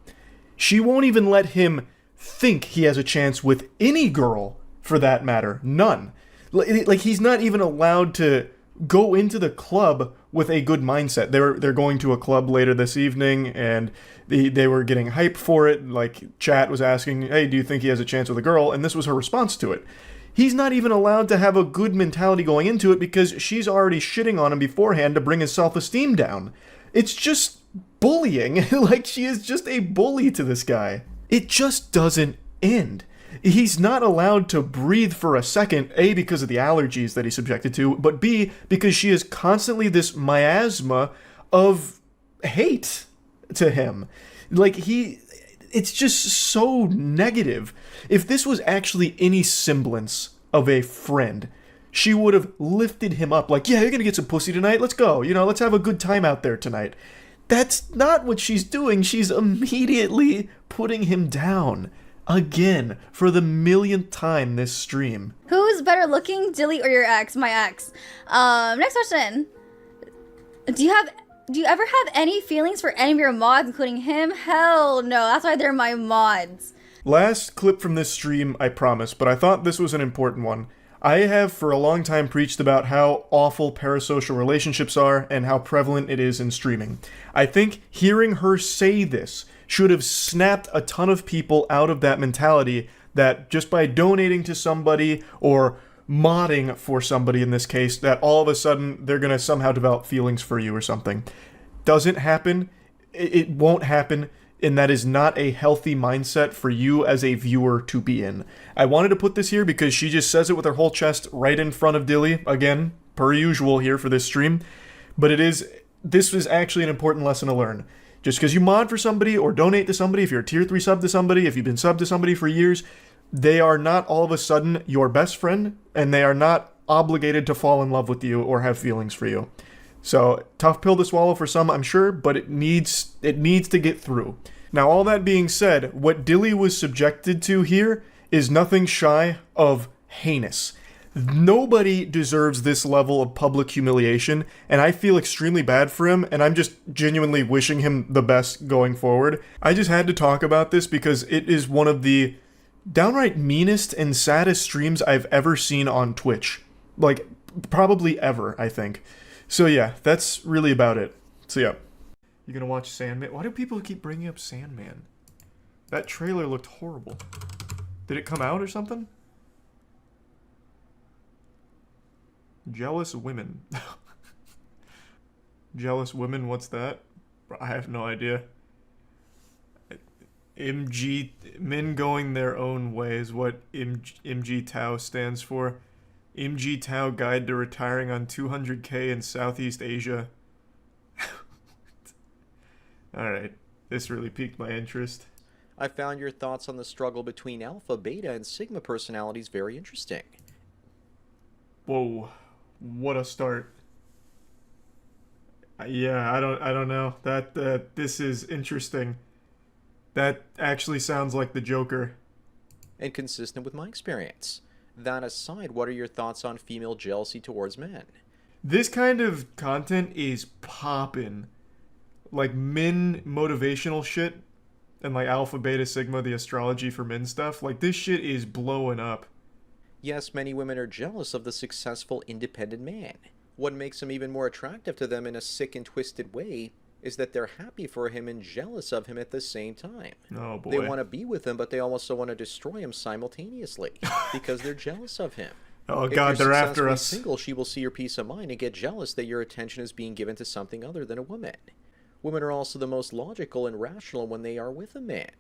she won't even let him think he has a chance with any girl, for that matter. None. Like, he's not even allowed to go into the club with a good mindset. They're going to a club later this evening, and they were getting hype for it. Like, chat was asking, hey, do you think he has a chance with a girl? And this was her response to it. He's not even allowed to have a good mentality going into it because she's already shitting on him beforehand to bring his self-esteem down. It's just bullying. Like, she is just a bully to this guy. It just doesn't end. He's not allowed to breathe for a second, A, because of the allergies that he's subjected to, but B, because she is constantly this miasma of hate to him. Like, it's just so negative. If this was actually any semblance of a friend, she would have lifted him up like, yeah, you're gonna get some pussy tonight, let's go, let's have a good time out there tonight. That's not what she's doing. She's immediately putting him down. Again, for the millionth time this stream. Who's better looking, Dilly or your ex? My ex. Next question. Do you ever have any feelings for any of your mods, including him? Hell no. That's why they're my mods. Last clip from this stream, I promise, but I thought this was an important one. I have for a long time preached about how awful parasocial relationships are and how prevalent it is in streaming. I think hearing her say this should have snapped a ton of people out of that mentality that just by donating to somebody or modding for somebody in this case, that all of a sudden they're going to somehow develop feelings for you or something. Doesn't happen. It won't happen. And that is not a healthy mindset for you as a viewer to be in. I wanted to put this here because she just says it with her whole chest right in front of Dilly. Again, per usual here for this stream. But this is actually an important lesson to learn. Just because you mod for somebody or donate to somebody, if you're a tier 3 sub to somebody, if you've been sub to somebody for years, they are not all of a sudden your best friend, and they are not obligated to fall in love with you or have feelings for you. So, tough pill to swallow for some, I'm sure, but it needs to get through. Now, all that being said, what Dilly was subjected to here is nothing shy of heinous. Nobody deserves this level of public humiliation, and I feel extremely bad for him, and I'm just genuinely wishing him the best going forward. I just had to talk about this because it is one of the downright meanest and saddest streams I've ever seen on Twitch. Like, probably ever, I think. So yeah, that's really about it. So yeah. You gonna watch Sandman? Why do people keep bringing up Sandman? That trailer looked horrible. Did it come out or something? Jealous women. Jealous women, what's that? I have no idea. Men going their own way is what MG Tau stands for. MG Tau Guide to Retiring on 200k in Southeast Asia. Alright, this really piqued my interest. I found your thoughts on the struggle between Alpha, Beta, and Sigma personalities very interesting. Whoa, what a start. Yeah, I don't know. This is interesting. That actually sounds like the Joker. And consistent with my experience. That aside, what are your thoughts on female jealousy towards men? This kind of content is poppin'. Like men motivational shit and like Alpha, Beta, Sigma, the astrology for men stuff. Like this shit is blowing up. Yes, many women are jealous of the successful independent man. What makes him even more attractive to them in a sick and twisted way is that they're happy for him and jealous of him at the same time. Oh boy. They want to be with him, but they also want to destroy him simultaneously because they're jealous of him. Oh if god, you're they're after us. Single, she will see your peace of mind and get jealous that your attention is being given to something other than a woman. Women are also the most logical and rational when they are with a man.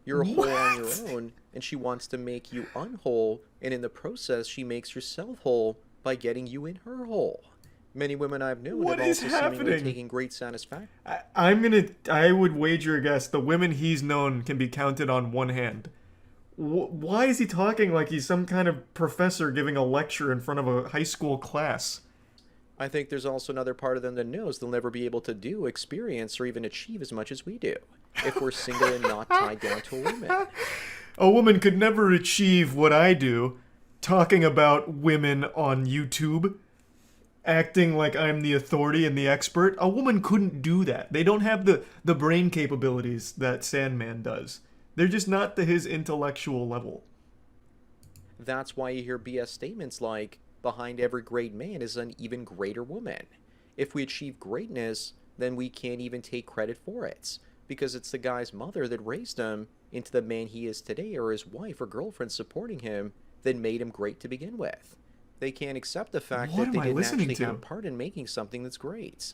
You're whole on your own, and she wants to make you unwhole, and in the process, she makes herself whole by getting you in her hole. Many women I've known What have is also seemingly happening? taken great satisfaction. I would wager a guess the women he's known can be counted on one hand. Why is he talking like he's some kind of professor giving a lecture in front of a high school class? I think there's also another part of them that knows they'll never be able to do, experience, or even achieve as much as we do if we're single and not tied down to a woman. A woman could never achieve what I do, talking about women on YouTube, acting like I'm the authority and the expert. A woman couldn't do that. They don't have the brain capabilities that Sandman does. They're just not to his intellectual level. That's why you hear BS statements like, behind every great man is an even greater woman. If we achieve greatness, then we can't even take credit for it, because it's the guy's mother that raised him into the man he is today, or his wife or girlfriend supporting him that made him great to begin with. They can't accept the fact What that they am I didn't listening actually to? have part in making something that's great.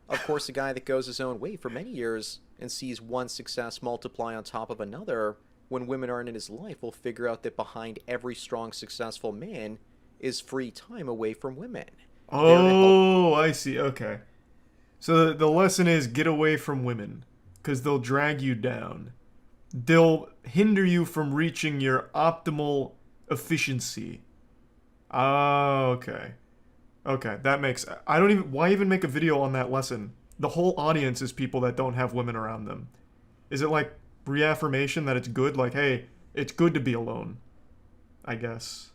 Of course, a guy that goes his own way for many years and sees one success multiply on top of another, when women aren't in his life, will figure out that behind every strong, successful man is free time away from women. Oh, I see. Okay. So the lesson is get away from women, because they'll drag you down. They'll hinder you from reaching your optimal efficiency. Oh, okay. Okay, that makes... I don't even... Why even make a video on that lesson? The whole audience is people that don't have women around them. Is it like reaffirmation that it's good? Like, hey, it's good to be alone. I guess.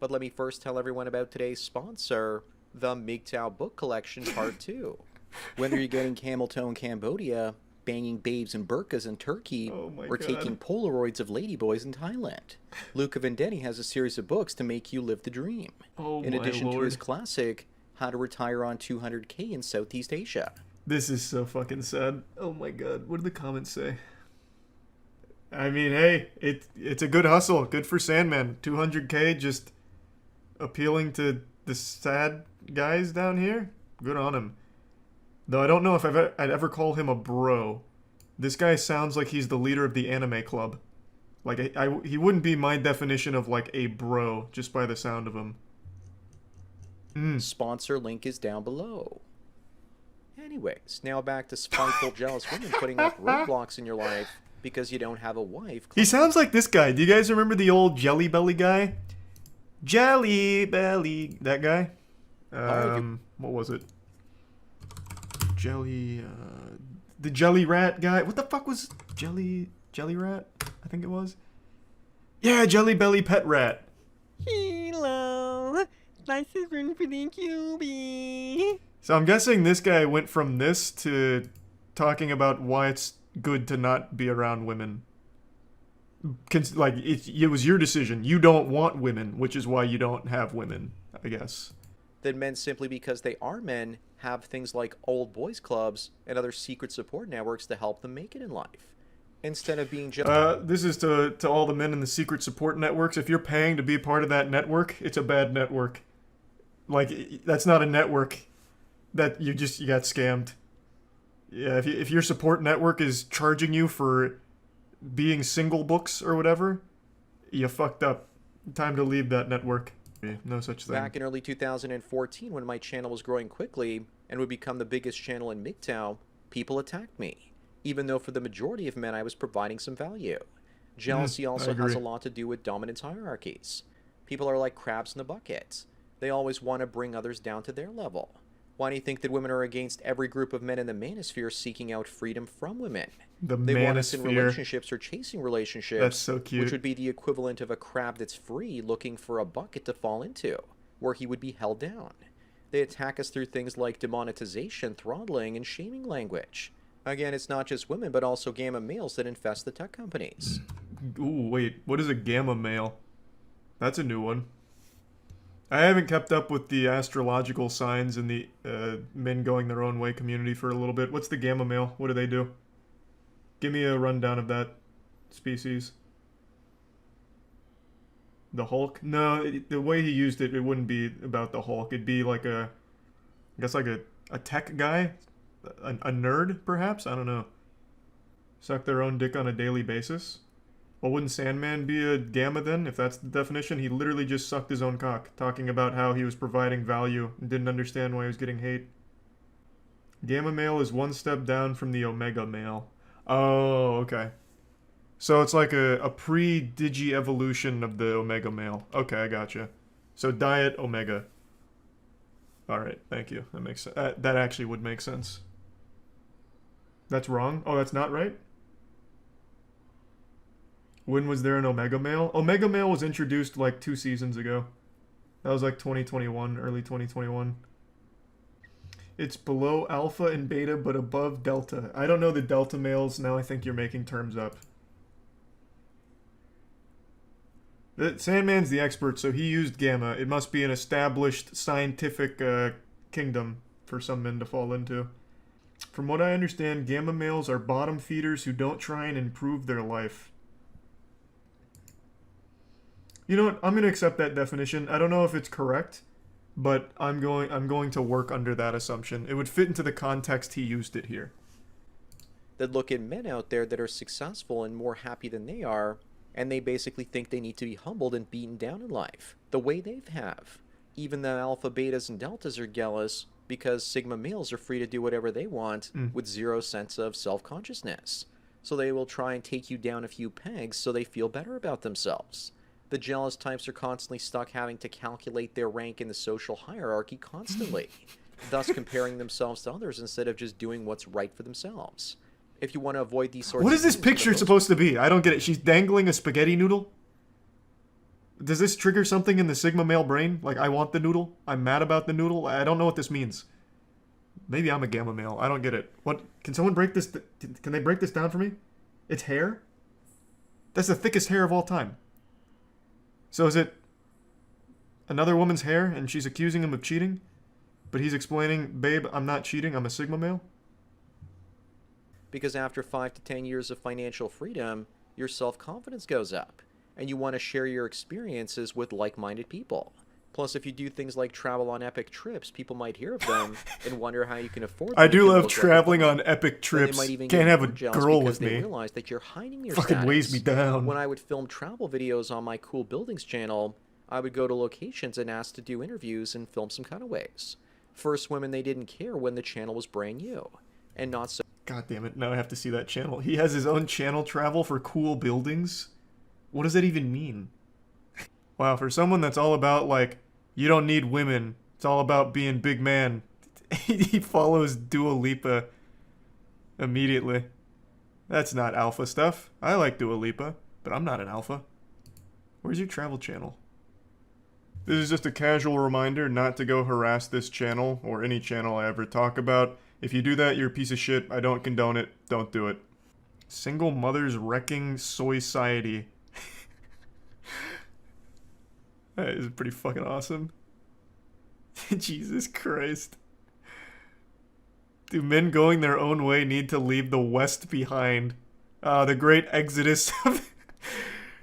But let me first tell everyone about today's sponsor, the MGTOW Book Collection Part 2. Whether you're getting camel toe in Cambodia, banging babes in burqas in Turkey, or taking Polaroids of ladyboys in Thailand, Luca Vendetti has a series of books to make you live the dream. In addition to his classic, How to Retire on 200K in Southeast Asia. This is so fucking sad. Oh my god, what do the comments say? I mean, hey, it's a good hustle. Good for Sandman. 200K just appealing to the sad guys down here. Good on him. Though I don't know if I'd ever call him a bro. This guy sounds like he's the leader of the anime club. Like, he wouldn't be my definition of, like, a bro, just by the sound of him. Sponsor link is down below. Anyways, now back to spiteful, jealous women putting up roadblocks in your life because you don't have a wife. He sounds like this guy. Do you guys remember the old Jelly Belly guy? Jelly Belly. That guy? What was it? The Jelly Rat guy. What the fuck was Jelly Rat? I think it was. Yeah, Jelly Belly Pet Rat. Hello, nice to run for the QB. So I'm guessing this guy went from this to talking about why it's good to not be around women. Like, it was your decision. You don't want women, which is why you don't have women, I guess. That men, simply because they are men, have things like old boys clubs and other secret support networks to help them make it in life. Instead of being just... this is to all the men in the secret support networks. If you're paying to be part of that network, it's a bad network. Like, that's not a network. That you got scammed. Yeah, if your support network is charging you for being single books or whatever, you fucked up. Time to leave that network. No such thing. Back in early 2014, when my channel was growing quickly and would become the biggest channel in MGTOW, people attacked me, even though for the majority of men I was providing some value. Jealousy also has a lot to do with dominance hierarchies. People are like crabs in the bucket. They always want to bring others down to their level. Why do you think that women are against every group of men in the manosphere seeking out freedom from women? They want us in relationships or chasing relationships. That's so cute. Which would be the equivalent of a crab that's free looking for a bucket to fall into, where he would be held down. They attack us through things like demonetization, throttling, and shaming language. Again, it's not just women, but also gamma males that infest the tech companies. Ooh, wait. What is a gamma male? That's a new one. I haven't kept up with the astrological signs in the men going their own way community for a little bit. What's the gamma male? What do they do? Give me a rundown of that species. The Hulk? No, the way he used it, it wouldn't be about the Hulk. It'd be like I guess like a tech guy? A nerd, perhaps? I don't know. Suck their own dick on a daily basis? Well, wouldn't Sandman be a gamma then, if that's the definition? He literally just sucked his own cock, talking about how he was providing value and didn't understand why he was getting hate. Gamma male is one step down from the omega male. Oh, okay. So it's like a pre-digi evolution of the omega male. Okay, I gotcha. So diet omega. Alright, thank you. That makes sense. That actually would make sense. That's wrong? Oh, that's not right? When was there an omega male? Omega male was introduced like 2 seasons ago. That was like 2021, early 2021. It's below alpha and beta, but above delta. I don't know the delta males. Now I think you're making terms up. Sandman's the expert, so he used gamma. It must be an established scientific kingdom for some men to fall into. From what I understand, gamma males are bottom feeders who don't try and improve their life. You know what? I'm going to accept that definition. I don't know if it's correct, but I'm going to work under that assumption. It would fit into the context he used it here. That look at men out there that are successful and more happy than they are, and they basically think they need to be humbled and beaten down in life, the way they have. Even the alpha, betas, and deltas are jealous because sigma males are free to do whatever they want with zero sense of self-consciousness. So they will try and take you down a few pegs so they feel better about themselves. The jealous types are constantly stuck having to calculate their rank in the social hierarchy constantly, thus comparing themselves to others instead of just doing what's right for themselves. If you want to avoid these sorts of What is this picture supposed to be? I don't get it. She's dangling a spaghetti noodle? Does this trigger something in the Sigma male brain? Like, I want the noodle? I'm mad about the noodle? I don't know what this means. Maybe I'm a gamma male. I don't get it. What? Can someone break this? Can they break this down for me? It's hair? That's the thickest hair of all time. So is it another woman's hair and she's accusing him of cheating? But he's explaining, babe, I'm not cheating. I'm a Sigma male? Because after 5 to 10 years of financial freedom, your self-confidence goes up, and you want to share your experiences with like-minded people. Plus, if you do things like travel on epic trips, people might hear of them and wonder how you can afford them. I do love traveling on epic trips. Can't have a girl with me. They realize that you're hiding your Fucking status. weighs me down. When I would film travel videos on my Cool Buildings channel, I would go to locations and ask to do interviews and film some cutaways. First women, they didn't care when the channel was brand new, and not so. God damn it, now I have to see that channel. He has his own channel travel for Cool Buildings? What does that even mean? Wow, for someone that's all about, like, you don't need women, it's all about being big man, he follows Dua Lipa immediately. That's not alpha stuff. I like Dua Lipa, but I'm not an alpha. Where's your travel channel? This is just a casual reminder not to go harass this channel, or any channel I ever talk about. If you do that, you're a piece of shit. I don't condone it. Don't do it. Single mothers wrecking soy-ciety. That is pretty fucking awesome. Jesus Christ. Do men going their own way need to leave the West behind? The great exodus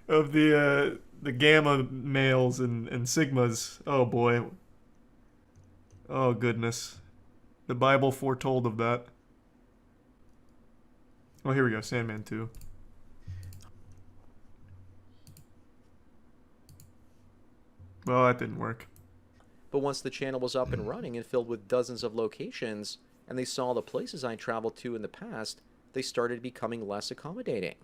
of the gamma males and sigmas. Oh boy. Oh goodness. The Bible foretold of that. Oh, here we go. Sandman 2. Well, that didn't work. But once the channel was up and running and filled with dozens of locations, and they saw the places I traveled to in the past, they started becoming less accommodating.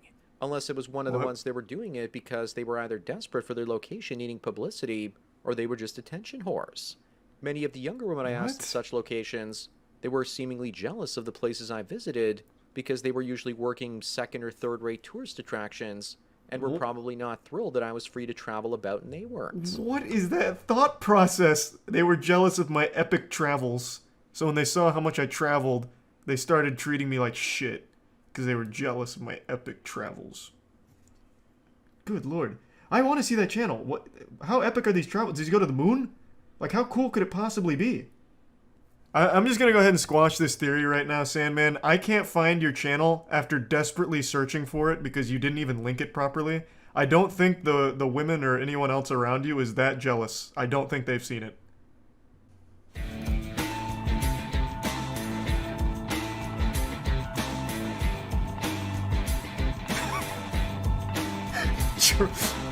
Unless it was one of the ones they were doing it because they were either desperate for their location needing publicity, or they were just attention whores. Many of the younger women I asked at such locations, they were seemingly jealous of the places I visited because they were usually working second or third rate tourist attractions and were probably not thrilled that I was free to travel about and they weren't. What is that thought process? They were jealous of my epic travels. So when they saw how much I traveled, they started treating me like shit because they were jealous of my epic travels. Good lord. I want to see that channel. What? How epic are these travels? Did you go to the moon? Like, how cool could it possibly be? I'm just going to go ahead and squash this theory right now, Sandman. I can't find your channel after desperately searching for it because you didn't even link it properly. I don't think the women or anyone else around you is that jealous. I don't think they've seen it.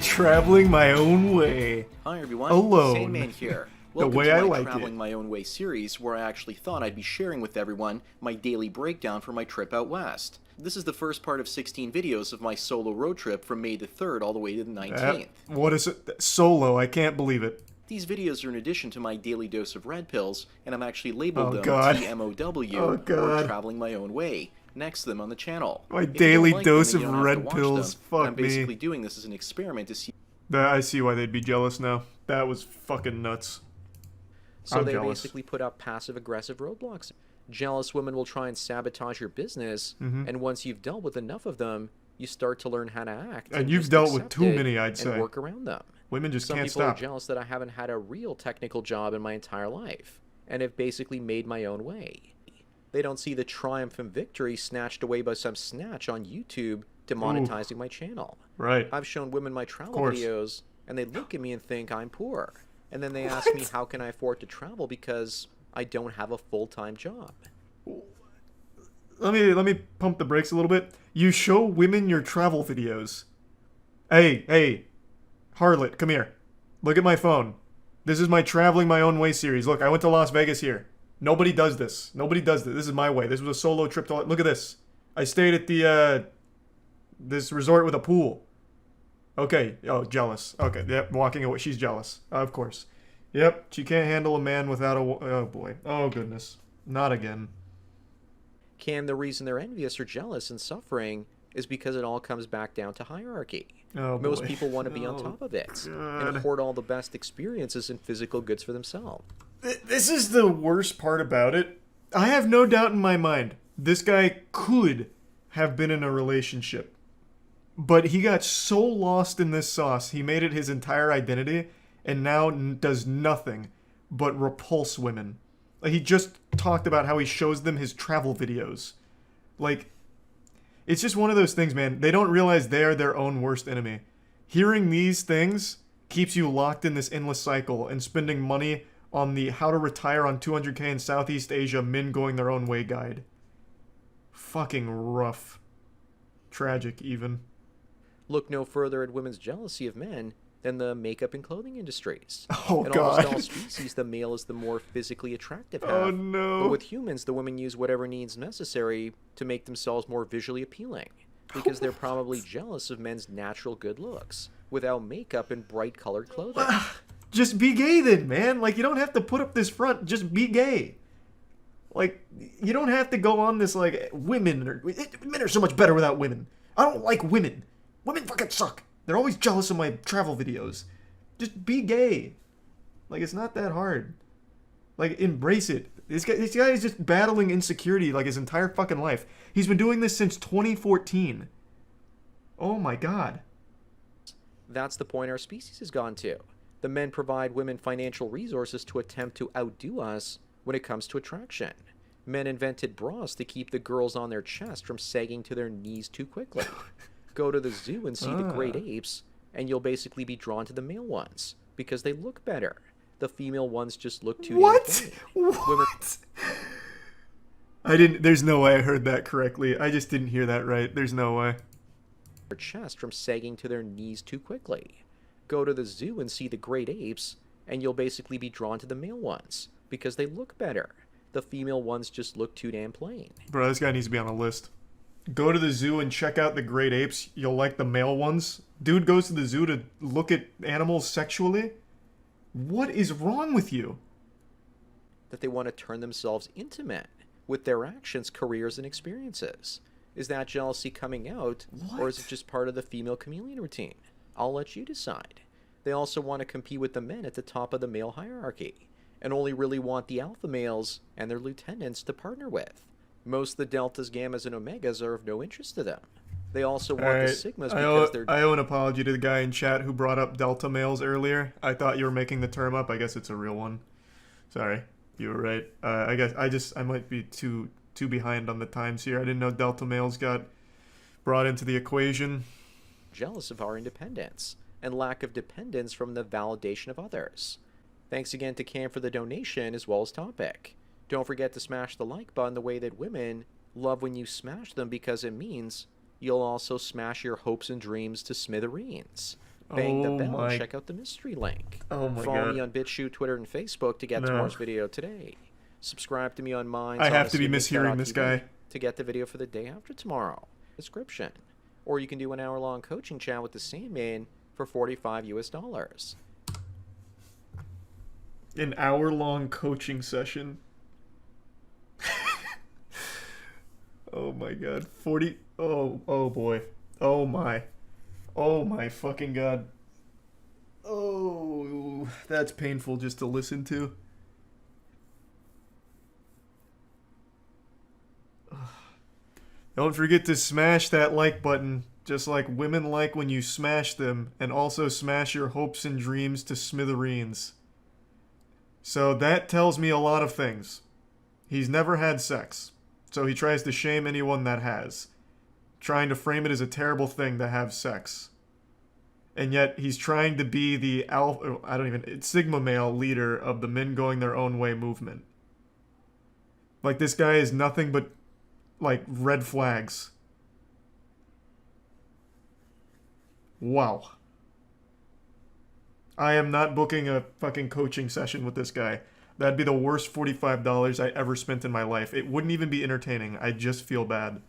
Traveling my own way. Hi everyone, Alone. Sandman here. The Welcome way to I my like Traveling it. My Own Way series, where I actually thought I'd be sharing with everyone my daily breakdown for my trip out west. This is the first part of 16 videos of my solo road trip from May the 3rd all the way to the 19th. What is it? Solo, I can't believe it. These videos are in addition to my daily dose of red pills, and I'm actually labeled them God. TMOW, Oh, or God. Traveling My Own Way, next to them on the channel. My If you don't daily like them, dose then you of don't have to red watch pills. them. Fuck I'm me. basically doing this as an experiment to see. I see why they'd be jealous now. That was fucking nuts. So I'm they jealous. basically put up passive-aggressive roadblocks. Jealous women will try and sabotage your business, Mhm. and once you've dealt with enough of them, you start to learn how to act. And you've just dealt with accept too it many, I'd and say. work around them. Women just Some can't people stop. are jealous that I haven't had a real technical job in my entire life, and have basically made my own way. They don't see the triumph and victory snatched away by some snatch on YouTube demonetizing my channel. Right. I've shown women my travel course. videos, and they look at me and think I'm poor. And then they ask me how can I afford to travel because I don't have a full-time job. Let me pump the brakes a little bit. You show women your travel videos. Hey, harlot, come here. Look at my phone. This is my Traveling My Own Way series. Look, I went to Las Vegas here. Nobody does this. Nobody does this. This is my way. This was a solo trip to... Look at this. I stayed at the, this resort with a pool. Okay. Oh, jealous. Okay. Yep. Walking away. She's jealous. Of course. Yep. She can't handle a man without a... Oh, boy. Oh, goodness. Not again. The reason they're envious or jealous and suffering is because it all comes back down to hierarchy. Oh, Most boy. people want to be on Oh, top of it God. and hoard all the best experiences and physical goods for themselves. This is the worst part about it. I have no doubt in my mind this guy could have been in a relationship. But he got so lost in this sauce, he made it his entire identity, and now does nothing but repulse women. Like, he just talked about how he shows them his travel videos. Like, it's just one of those things, man. They don't realize they are their own worst enemy. Hearing these things keeps you locked in this endless cycle and spending money on the How to Retire on 200K in Southeast Asia Men Going Their Own Way guide. Fucking rough. Tragic, even. Look no further at women's jealousy of men than the makeup and clothing industries. Oh, in God. almost all species, the male is the more physically attractive half. Oh, no. But with humans, the women use whatever needs necessary to make themselves more visually appealing, because they're probably jealous of men's natural good looks, without makeup and bright-colored clothing. Just be gay then, man. Like, you don't have to put up this front. Just be gay. Like, you don't have to go on this, like, men are so much better without women. I don't like women. Women fucking suck. They're always jealous of my travel videos. Just be gay. Like, it's not that hard. Like, embrace it. This guy is just battling insecurity, like, his entire fucking life. He's been doing this since 2014. Oh my god. That's the point our species has gone to. The men provide women financial resources to attempt to outdo us when it comes to attraction. Men invented bras to keep the girls on their chest from sagging to their knees too quickly. Go to the zoo and see the great apes, and you'll basically be drawn to the male ones, because they look better. The female ones just look too What? damn plain. Women There's no way I heard that correctly. I just didn't hear that right. There's no way. their chest from sagging to their knees too quickly. Go to the zoo and see the great apes, and you'll basically be drawn to the male ones, because they look better. The female ones just look too damn plain. Bro, this guy needs to be on a list. Go to the zoo and check out the great apes. You'll like the male ones. Dude goes to the zoo to look at animals sexually? What is wrong with you? That they want to turn themselves into men with their actions, careers, and experiences. Is that jealousy coming out, or is it just part of the female chameleon routine? I'll let you decide. They also want to compete with the men at the top of the male hierarchy, and only really want the alpha males and their lieutenants to partner with. Most of the deltas, gammas, and omegas are of no interest to them. They also want the Alright, sigmas because they're... I owe an apology to the guy in chat who brought up delta males earlier. I thought you were making the term up. I guess it's a real one. Sorry, you were right. I might be too behind on the times here. I didn't know delta males got brought into the equation. jealous of our independence and lack of dependence from the validation of others. Thanks again to Cam for the donation as well as topic. Don't forget to smash the like button the way that women love when you smash them because it means You'll also smash your hopes and dreams to smithereens. Bang the bell and check out the mystery link. Follow me on BitChute, Twitter, and Facebook to get tomorrow's video today. Subscribe to me on mine. I have to be mishearing this guy. To get the video for the day after tomorrow. Description. Or you can do an hour-long coaching chat with the Sandman for $45 US. An hour-long coaching session. Oh my god. 40. Oh boy. Oh my fucking god. Oh, that's painful just to listen to. Don't forget to smash that like button, just like women like when you smash them, and also smash your hopes and dreams to smithereens. So that tells me a lot of things. He's never had sex, so he tries to shame anyone that has, trying to frame it as a terrible thing to have sex. And yet he's trying to be the Sigma male leader of the men going their own way movement. Like, this guy is nothing but, like, red flags. Wow. I am not booking a fucking coaching session with this guy. That'd be the worst $45 I ever spent in my life. It wouldn't even be entertaining. I'd just feel bad.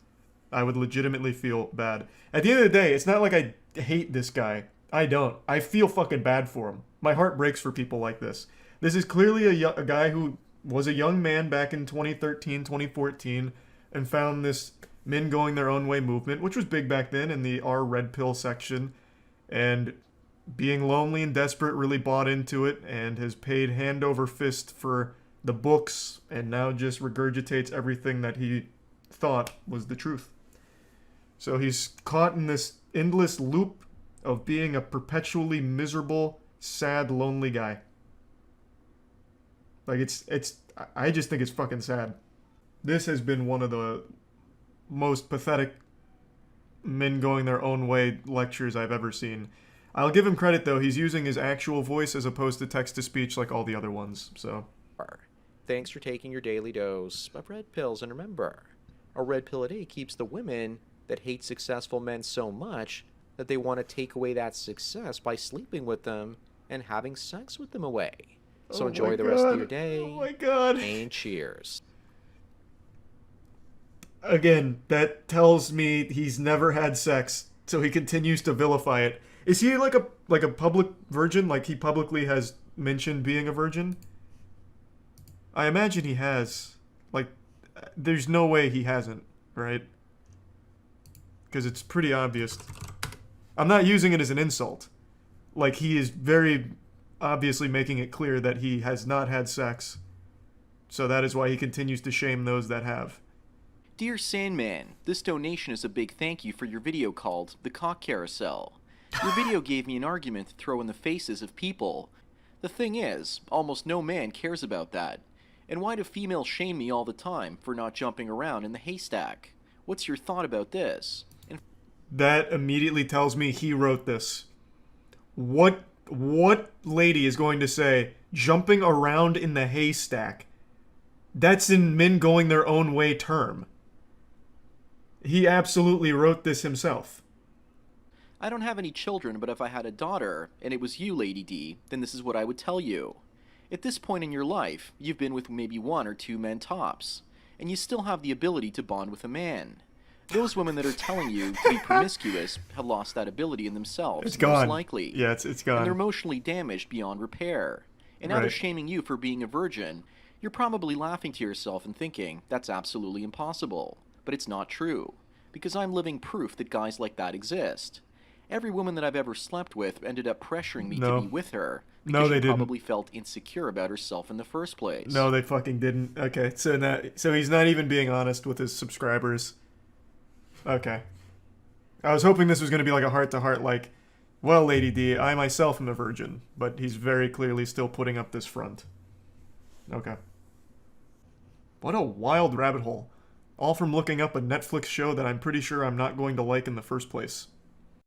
I would legitimately feel bad. At the end of the day, it's not like I hate this guy. I don't. I feel fucking bad for him. My heart breaks for people like this. This is clearly a guy who was a young man back in 2013, 2014, and found this men going their own way movement, which was big back then in the R red pill section, and being lonely and desperate really bought into it and has paid hand over fist for the books and now just regurgitates everything that he thought was the truth. So he's caught in this endless loop of being a perpetually miserable, sad, lonely guy. Like, I just think it's fucking sad. This has been one of the most pathetic men going their own way lectures I've ever seen. I'll give him credit, though. He's using his actual voice as opposed to text-to-speech like all the other ones, so. Thanks for taking your daily dose of red pills, and remember, a red pill a day keeps the women that hate successful men so much that they want to take away that success by sleeping with them and having sex with them away. So enjoy the rest of your day. Oh my god. And cheers. Again, that tells me he's never had sex, so he continues to vilify it. Is he like a public virgin? Like, he publicly has mentioned being a virgin? I imagine he has. Like, there's no way he hasn't, right? Because it's pretty obvious. I'm not using it as an insult. Like, he is very obviously making it clear that he has not had sex. So that is why he continues to shame those that have. Dear Sandman, this donation is a big thank you for your video called The Cock Carousel. Your video gave me an argument to throw in the faces of people. The thing is, almost no man cares about that. And why do females shame me all the time for not jumping around in the haystack? What's your thought about this? That immediately tells me he wrote this. What lady is going to say, jumping around in the haystack? That's in men going their own way term. He absolutely wrote this himself. I don't have any children, but if I had a daughter, and it was you, Lady D, then this is what I would tell you. At this point in your life, you've been with maybe 1 or 2 men tops, and you still have the ability to bond with a man. Those women that are telling you to be promiscuous have lost that ability in themselves, it's gone. most likely. Yeah, it's gone. And they're emotionally damaged beyond repair. And now they're shaming you for being a virgin. You're probably laughing to yourself and thinking, that's absolutely impossible. But it's not true, because I'm living proof that guys like that exist. Every woman that I've ever slept with ended up pressuring me to be with her because she probably felt insecure about herself in the first place. No, they fucking didn't. Okay, so he's not even being honest with his subscribers. Okay. I was hoping this was going to be like a heart-to-heart, like, well, Lady D, I myself am a virgin, but he's very clearly still putting up this front. Okay. What a wild rabbit hole. All from looking up a Netflix show that I'm pretty sure I'm not going to like in the first place.